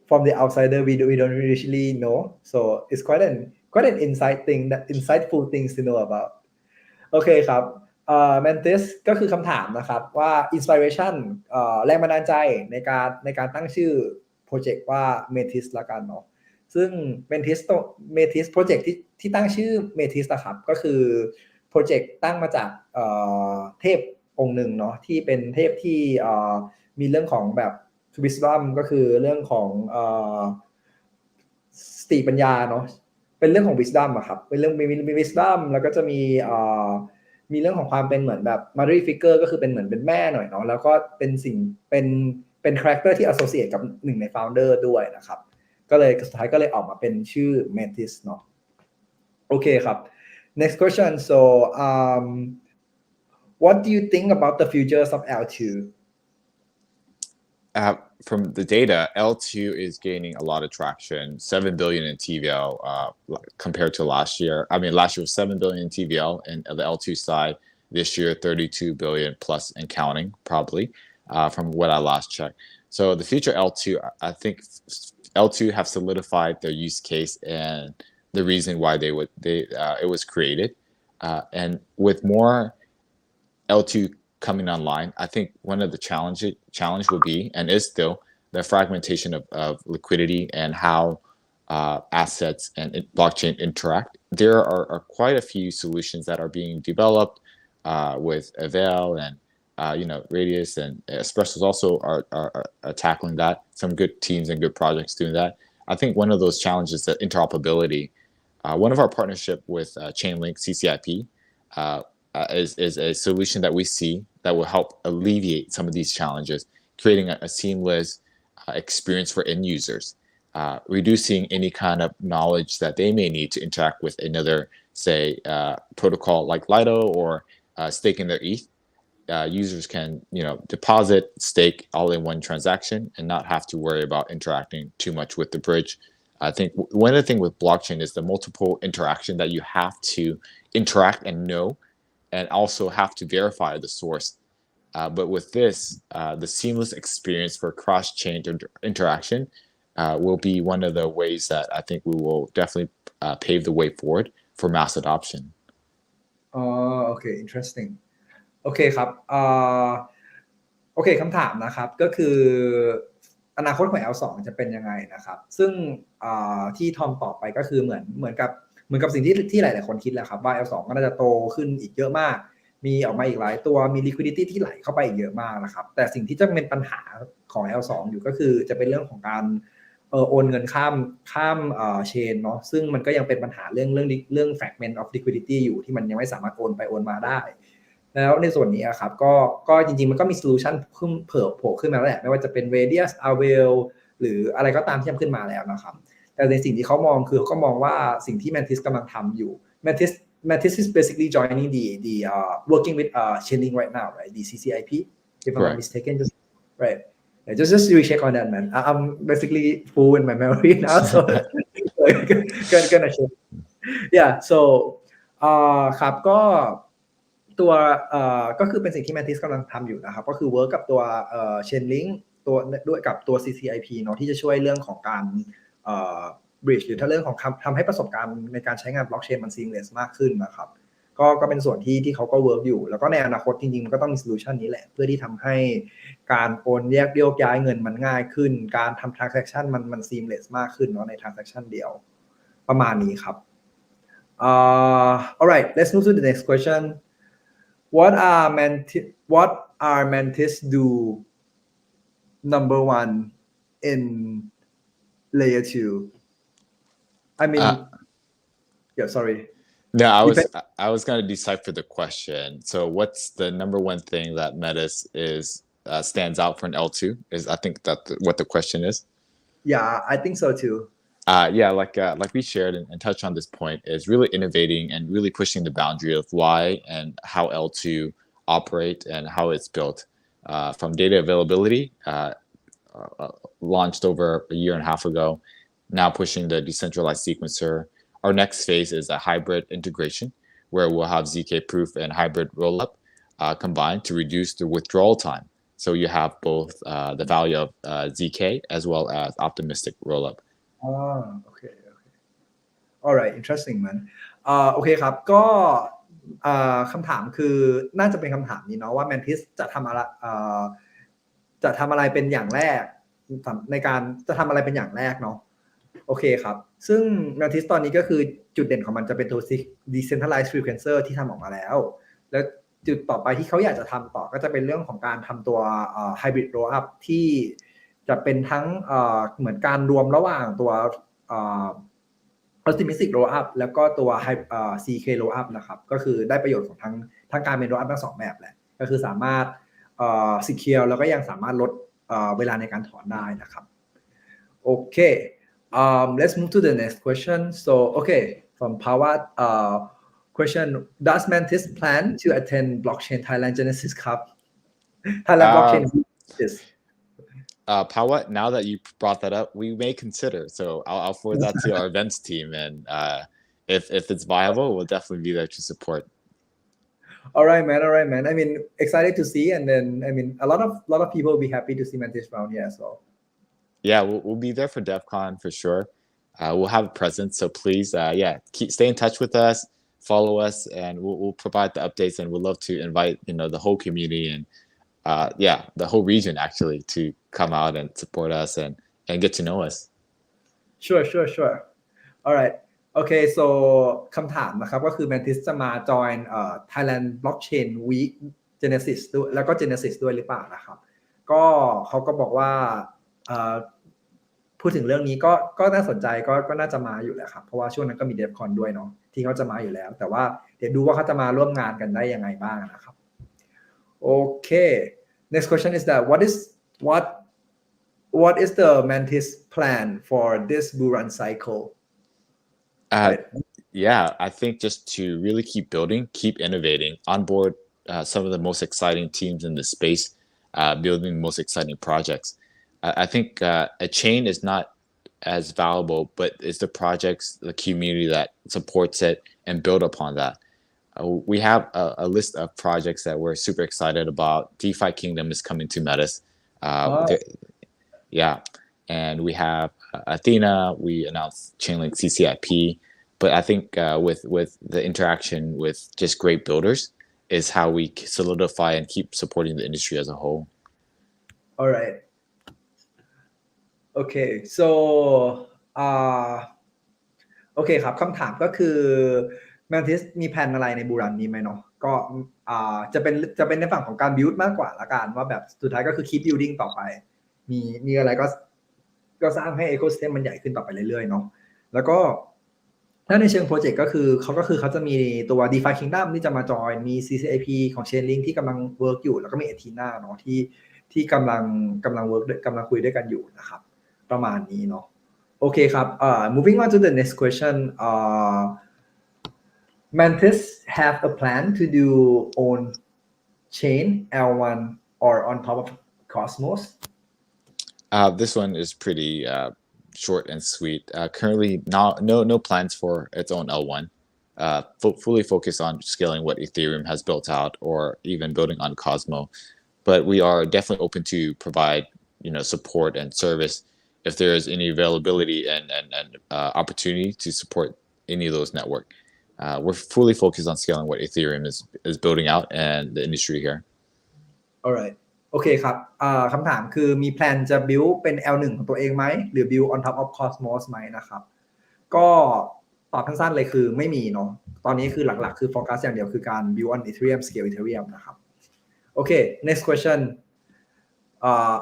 from the outsider we don't usually know. So it's quite an insightful things to know about. โอเคครับ Mantis ก็คือคำถามนะครับว่า inspiration แรงบันดาลใจในการตั้งชื่อโปรเจกต์ว่า Metis ละกันเนาะซึ่ง Metis โปรเจกต์ที่ตั้งชื่อ Metis นะครับก็คือโปรเจกต์ตั้งมาจากเทพองค์หนึ่งเนาะที่เป็นเทพที่มีเรื่องของแบบ wisdom ก็คือเรื่องของสติปัญญาเนาะเป็นเรื่องของ wisdom อะครับเป็นเรื่องมี wisdom แล้วก็จะมีเรื่องของความเป็นเหมือนแบบ mother figure ก็คือเป็นเหมือนเป็นแม่หน่อยเนาะแล้วก็เป็นสิ่งเป็น character ที่ associate กับหนึ่งใน founder ด้วยนะครับก็เลยสุดท้ายก็เลยออกมาเป็นชื่อ Metis เนาะโอเคครับ next question so what do you think about the futures of L2? From the data, L2 is gaining a lot of traction, 7 billion in TVL compared to last year. I mean, last year was 7 billion in TVL, and the L2 side this year, 32 billion plus and counting, probably, from what I last checked. So the future L2, I think L2 have solidified their use case and the reason why it was created. And with more L2 coming online, I think one of the challenge will be, and is still, the fragmentation of liquidity and how assets and blockchain interact. There are quite a few solutions that are being developed with Avail and Radius, and Espressos also are tackling that. Some good teams and good projects doing that. I think one of those challenges is the interoperability. One of our partnership with Chainlink CCIP is a solution that we see that will help alleviate some of these challenges, creating a seamless experience for end users, reducing any kind of knowledge that they may need to interact with another, say, protocol like Lido or staking their ETH. Users can, deposit, stake all in one transaction and not have to worry about interacting too much with the bridge. I think one of the things with blockchain is the multiple interaction that you have to interact and know, and also have to verify the source. But with this, the seamless experience for cross-chain interaction will be one of the ways that I think we will definitely pave the way forward for mass adoption. Okay, interesting. โอเคครับโอเคคำถามนะครับก็คืออนาคตของ L2 จะเป็นยังไงนะครับซึ่งที่ทอมตอบไปก็คือเหมือนกับสิ่งที่หลายๆคนคิดแหละครับว่า L2 ก็น่าจะโตขึ้นอีกเยอะมากมีออกมาอีกหลายตัวมี liquidity ที่ไหลเข้าไปอีกเยอะมากนะครับแต่สิ่งที่จะเป็นปัญหาของ L2 อยู่ก็คือจะเป็นเรื่องของการ โอนเงินข้ามเชนเนาะซึ่งมันก็ยังเป็นปัญหาเรื่อง fragment of liquidity อยู่ที่มันยังไม่สามารถโอนไปโอนมาได้แล้วในส่วนนี้ครับก็จริงๆมันก็มีโซลูชันขึ้นโผล่ขึ้นมาแล้วแหละไม่ว่าจะเป็น Radius Avel หรืออะไรก็ตามที่ทำขึ้นมาแล้วนะครับแต่ในสิ่งที่เขามองคือเขาก็มองว่าสิ่งที่ Metis กำลังทำอยู่ Metis is basically joining the working with Chainlink right now, right? The CCIP, if I'm not mistaken, just right. Yeah, just recheck on that, man. I'm basically full in my memory now, so gonna check. Yeah, so ครับก็ตัวก็คือเป็นสิ่งที่ Metis กำลังทำอยู่นะครับก็คือ work กับตัวChainlink ตัวด้วยกับตัว CCIP เนาะที่จะช่วยเรื่องของการbridge หรือถ้าเรื่องของทำให้ประสบการณ์ในการใช้งาน blockchain มัน seamless มากขึ้นนะครับก็เป็นส่วนที่เขาก็ work อยู่แล้วก็ในอนาคตจริงๆมันก็ต้องมี solution นี้แหละเพื่อที่ทำให้การโอนโยกย้ายเงินมันง่ายขึ้นการทำ transaction มัน seamless มากขึ้นเนาะใน transaction เดียวประมาณนี้ครับalright let's move to the next question what are Mantis do number one in layer 2 I mean yeah sorry No, I was going to decipher the question. So, what's the number one thing that Metis is stands out for an L2? I think that what the question is. Yeah, I think so too. Yeah, like we shared and touched on this point is really innovating and really pushing the boundary of why and how L2 operate and how it's built. From data availability, launched over a year and a half ago, now pushing the decentralized sequencer. Our next phase is a hybrid integration where we'll have ZK proof and hybrid rollup combined to reduce the withdrawal time. So you have both the value of ZK as well as optimistic rollup. Okay. Alright, interesting man. โอเคครับก็คำถามคือน่าจะเป็นคำถามนี้เนาะว่า Mantis จะทำอะไรเป็นอย่างแรกในการจะทำอะไรเป็นอย่างแรกเนาะโอเคครับซึ่ง Metis ตอนนี้ก็คือจุดเด่นของมันจะเป็นตัว decentralized frequencer ที่ทำออกมาแล้วแล้วจุดต่อไปที่เขาอยากจะทำต่อก็จะเป็นเรื่องของการทำตัวhybrid rollup ที่จะเป็นทั้งเหมือนการรวมระหว่างตัวoptimistic rollup แล้วก็ตัว CK rollup นะครับก็คือได้ประโยชน์ของทั้งการเป็น rollup ทั้งสองแบบแหละก็คือสามารถsecure แล้วก็ยังสามารถลดเวลาในการถอนได้นะครับโอเคlet's move to the next question. So, okay, from Pawat, question: does Mantis plan to attend Blockchain Thailand Genesis Cup? Thailand Blockchain Genesis. Pawat, now that you brought that up, we may consider. So I'll forward that to our events team, and if it's viable, we'll definitely be there to support. All right, man. I mean, excited to see, and then I mean, a lot of people will be happy to see Mantis around here as well. Yeah, we'll be there for DevCon for sure. We'll have a presence, so please, stay in touch with us, follow us, and we'll provide the updates. And we'd love to invite the whole community and the whole region actually to come out and support us and get to know us. Sure. All right. Okay, so คำถามนะครับก็คือ Mantis จะมา join Thailand Blockchain Week Genesis ด้วยแล้วก็ Genesis ด้วยหรือเปล่านะครับก็เขาก็บอกว่าพูดถึงเรื่องนี้ก็น่าสนใจก็น่าจะมาอยู่แหละครับเพราะว่าช่วงนั้นก็มี DevCon ด้วยเนาะที่เขาจะมาอยู่แล้วแต่ว่าเดี๋ยวดูว่าเขาจะมาร่วมงานกันได้ยังไงบ้างนะครับโอเค next question is that what is the Mantis plan for this bull run cycle? I think just to really keep building, keep innovating, onboard some of the most exciting teams in the space, building the most exciting projects. I think a chain is not as valuable, but it's the projects, the community that supports it and build upon that. We have a list of projects that we're super excited about. DeFi Kingdom is coming to Metis. And we have Athena. We announced Chainlink CCIP. But I think with the interaction with just great builders is how we solidify and keep supporting the industry as a whole. All right. Okay, so โอเคครับคำถามก็คือ Mantis มีแผนอะไรในบูรันนี้ไหมเนาะก็จะเป็นในฝั่งของการ build มากกว่าละกันว่าแบบสุดท้ายก็คือ keep building ต่อไปมีอะไรก็ ก็สร้างให้ ecosystem มันใหญ่ขึ้นต่อไปเรื่อยๆเนาะแล้วก็ถ้าในเชิงโปรเจกต์ก็คือเขาจะมีตัว DeFi Kingdom ที่จะมาจอยมี CCIP ของ Chainlink ที่กำลังเวิร์กอยู่แล้วก็มี Ethena เนาะที่กำลังเวิร์กกำลังคุยด้วยกันอยู่นะครับประมาณนี้เนาะโอเคครับmoving on to the next question Metis have a plan to do own chain L1 or on top of Cosmos This one is pretty short and sweet. Currently, no plans for its own L1. Fully focused on scaling what Ethereum has built out, or even building on Cosmo. But we are definitely open to provide, support and service if there is any availability and opportunity to support any of those network. We're fully focused on scaling what Ethereum is building out and the industry here. Alright. โอเคครับคำถามคือมีแพลนจะ build เป็น L1 ของตัวเองไหมหรือ build on top of Cosmos ไหมนะครับก็ตอบสั้นๆเลยคือไม่มีเนาะตอนนี้คือหลักๆคือโฟกัสอย่างเดียวคือการ build on Ethereum scale Ethereum นะครับโอเค next question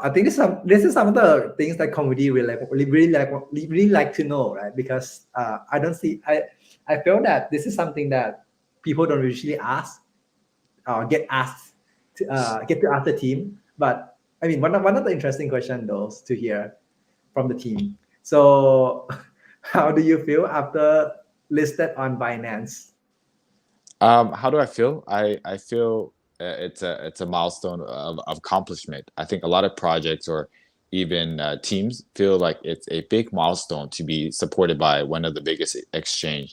I think this is some of the things that community really like to know right because I don't see I feel that this is something that people don't usually ask get to ask the team but I mean one of the interesting question though to hear from the team so how do you feel after listed on Binance how do I feel I feel it's a milestone of accomplishment. I think a lot of projects or even teams feel like it's a big milestone to be supported by one of the biggest exchange.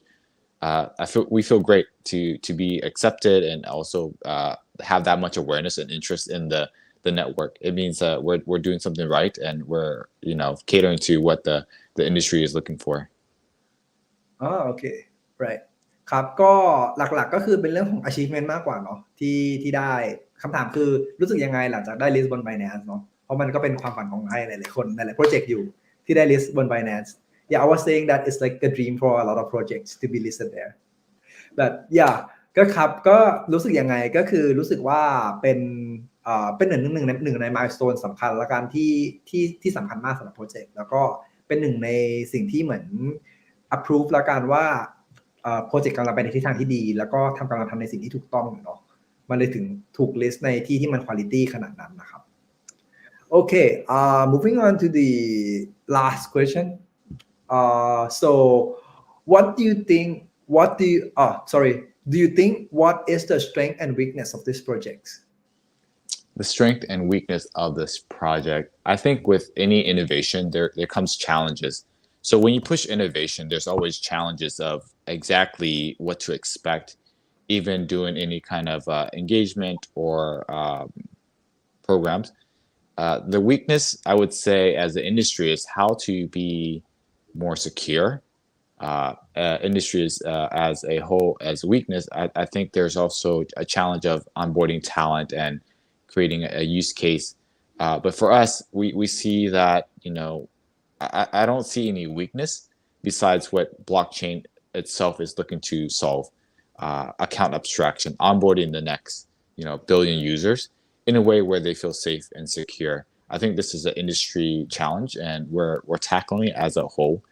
We feel great to be accepted and also have that much awareness and interest in the network. It means we're doing something right and we're catering to what the industry is looking for. Okay right ครับก็หลักๆก็คือเป็นเรื่องของ achievement มากกว่าเนาะที่ได้คำถามคือรู้สึกยังไงหลังจากได้ list บน Binance เนาะเพราะมันก็เป็นความฝันของหลายๆคนหลายๆโปรเจกต์อยู่ที่ได้ list บน Binance yeah I was saying that it's like a dream for a lot of projects to be listed there but yeah ก็ครับก็รู้สึกยังไงก็คือรู้สึกว่าเป็นหนึ่งใน milestone สำคัญและการที่สำคัญมากสำหรับโปรเจกต์แล้วก็เป็นหนึ่งในสิ่งที่เหมือน approve ละกันว่าโปรเจกต์กำลังไปในทิศทางที่ดีแล้วก็กำลังทำในสิ่งที่ถูกต้องเนาะมันเลยถึงถูก list ในที่มัน quality ขนาดนั้นนะครับโอเคmoving on to the last question so what do you think what is the strength and weakness of this project The strength and weakness of this project I think with any innovation there comes challenges. So when you push innovation, there's always challenges of exactly what to expect, even doing any kind of engagement or programs. The weakness, I would say, as the industry is how to be more secure. Industries as a whole, as weakness, I think there's also a challenge of onboarding talent and creating a use case. But for us, we see that, I don't see any weakness besides what blockchain itself is looking to solve. Account abstraction, onboarding the next, billion users in a way where they feel safe and secure. I think this is an industry challenge and we're tackling it as a whole.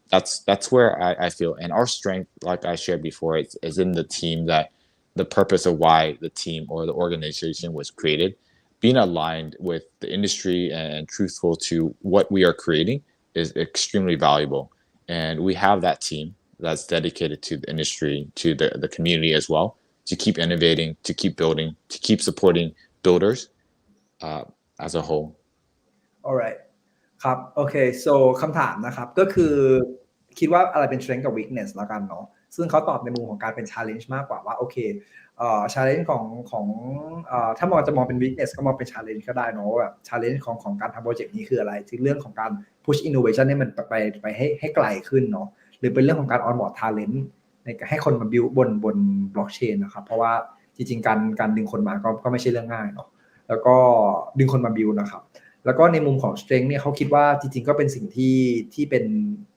That's where I feel, and our strength, like I shared before, is in the team, that the purpose of why the team or the organization was created, being aligned with the industry and truthful to what we are creating is extremely valuable. And we have that team that's dedicated to the industry, to the community as well, to keep innovating, to keep building, to keep supporting builders as a whole. Alright ครับโอเค so คำถามนะครับก็คือคิดว่าอะไรเป็น strength กับ weakness แล้วกันเนาะซึ่งเขาตอบในมุมของการเป็น challenge มากกว่าว่าโอเคchallenge ของถ้ามองจะมองเป็น weakness ก็มองเป็น challenge ก็ได้เนาะแบบ challenge ของการทำโปรเจกต์นี้คืออะไรคือเรื่องของการ push innovation ให้มันไปให้ไกลขึ้นเนาะหรือเป็นเรื่องของการ onboard talent ในการให้คนมา build บน blockchain นะครับเพราะว่าจริงๆการดึงคนมาก็ไม่ใช่เรื่องง่ายเนาะแล้วก็ดึงคนมา build นะครับแล้วก็ในมุมของ strength เนี่ยเขาคิดว่าจริงๆก็เป็นสิ่งที่เป็น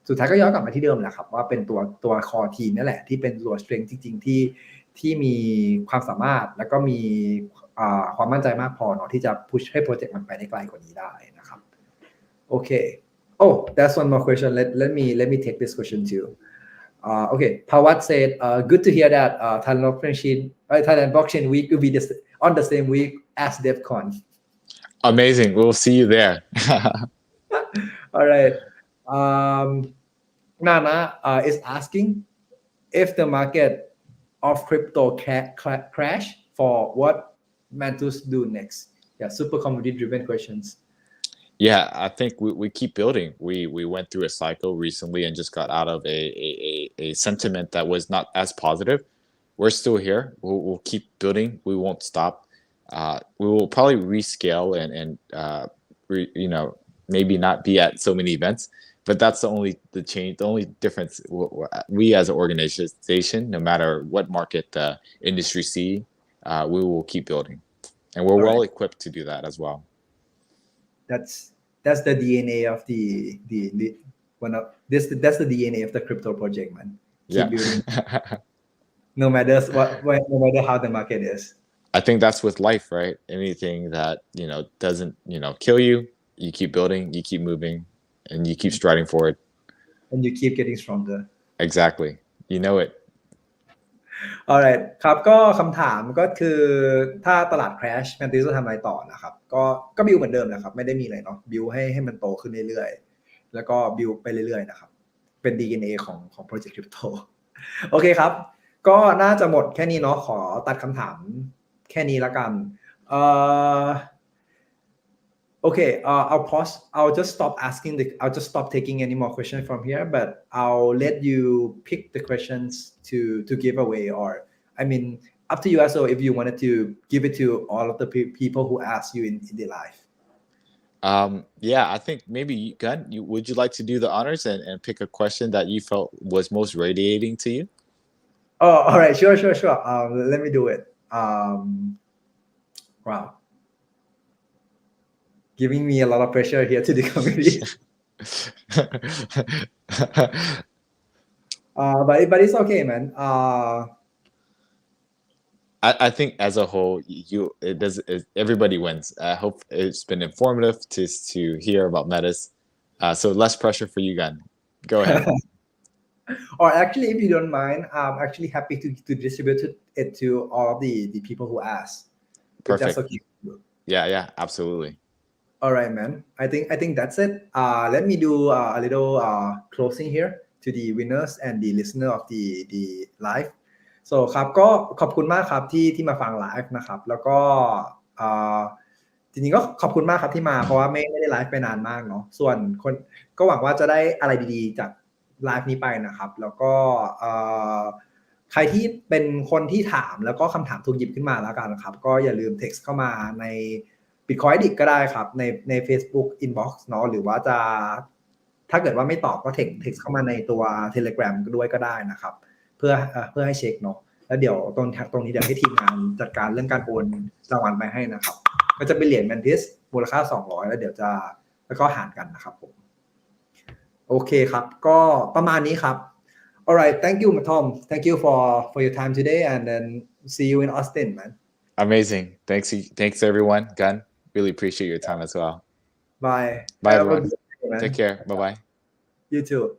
สุดท้ายก็ย้อนกลับมาที่เดิมแหละครับว่าเป็นตัว core team นั่นแหละที่เป็นตัว strength จริงๆที่มีความสามารถแล้วก็มีความมั่นใจมากพอเนาะที่จะ push ให้โปรเจกต์มันไปได้ไกลกว่านี้ได้นะครับ Okay. Oh, that's one more question. Let me take this question too. Okay. Pawat said, good to hear that Thailand Blockchain Week will be on the same week as DevCon. Amazing. We'll see you there. All right. Nana is asking if the market of crypto crash, for what Metis do next? Yeah, super community driven questions. Yeah, I think we keep building. We went through a cycle recently and just got out of a sentiment that was not as positive. We're still here. We'll keep building. We won't stop. We will probably rescale and maybe not be at so many events, but that's the only difference. We as an organization, no matter what market the industry see, we will keep building, and we're well equipped to do that as well. That's the DNA of the one of this. That's the DNA of the crypto project, man. Keep building, no matter how the market is. I think that's with life, right? Anything that doesn't kill you, you keep building, you keep moving, and you keep striding forward. And you keep getting stronger. Exactly. You know it. Alright ครับก็คำถามก็คือถ้าตลาด crash แมนติสจะทำอะไรต่อนะครับก็บิวเหมือนเดิมนะครับไม่ได้มีอะไรเนาะบิวให้มันโตขึ้นเรื่อยๆแล้วก็บิวไปเรื่อยๆนะครับเป็น DNA ของ Project Crypto โอเคครับก็น่าจะหมดแค่นี้เนาะขอตัดคำถามแค่นี้ละกันOkay, I'll just stop taking any more questions from here, but I'll let you pick the questions to give away, or I mean, up to you as well if you wanted to give it to all of the people who asked you in the live. Yeah, I think maybe Gun, would you like to do the honors and pick a question that you felt was most radiating to you? Oh, all right, sure. Let me do it. Wow. Giving me a lot of pressure here to the community. But it's okay, man. I think as a whole, everybody wins. I hope it's been informative to hear about Metis. So less pressure for you, Gun. Go ahead. Or actually, if you don't mind, I'm actually happy to distribute it to all of the people who asked. Perfect. That's okay. Yeah, absolutely. All right, man. I think that's it. Let me do a little closing here to the winners and the listener of the live. So ครับก็ขอบคุณมากครับที่มาฟังไลฟ์นะครับแล้วก็จริงๆก็ขอบคุณมากครับที่มาเพราะว่าไม่ได้ไลฟ์ไปนานมากเนาะส่วนคนก็หวังว่าจะได้อะไรดีๆจากไลฟ์นี้ไปนะครับแล้วก็ใครที่เป็นคนที่ถามแล้วก็คำถามถูกหยิบขึ้นมาแล้วกันครับก็อย่าลืม text เข้ามาในBitcoin Addict ก็ได้ครับใน Facebook Inbox เนาะหรือว่าจะถ้าเกิดว่าไม่ตอบก็text เข้ามาในตัว Telegram ด้วยก็ได้นะครับเพื่อให้เช็คเนาะแล้วเดี๋ยวตรงนี้เดี๋ยวให้ทีมงานจัดการเรื่องการโอนรางวัลไปให้นะครับก็จะเป็นเหรียญ Metis มูลค่า200แล้วก็หารกันนะครับผมโอเคครับก็ประมาณนี้ครับ Alright, thank you Tom. Thank you for your time today and then see you in Austin, man. Amazing. Thanks everyone. Gun. Really appreciate your time as well. Bye. Bye everyone. Take care. Bye-bye. You too.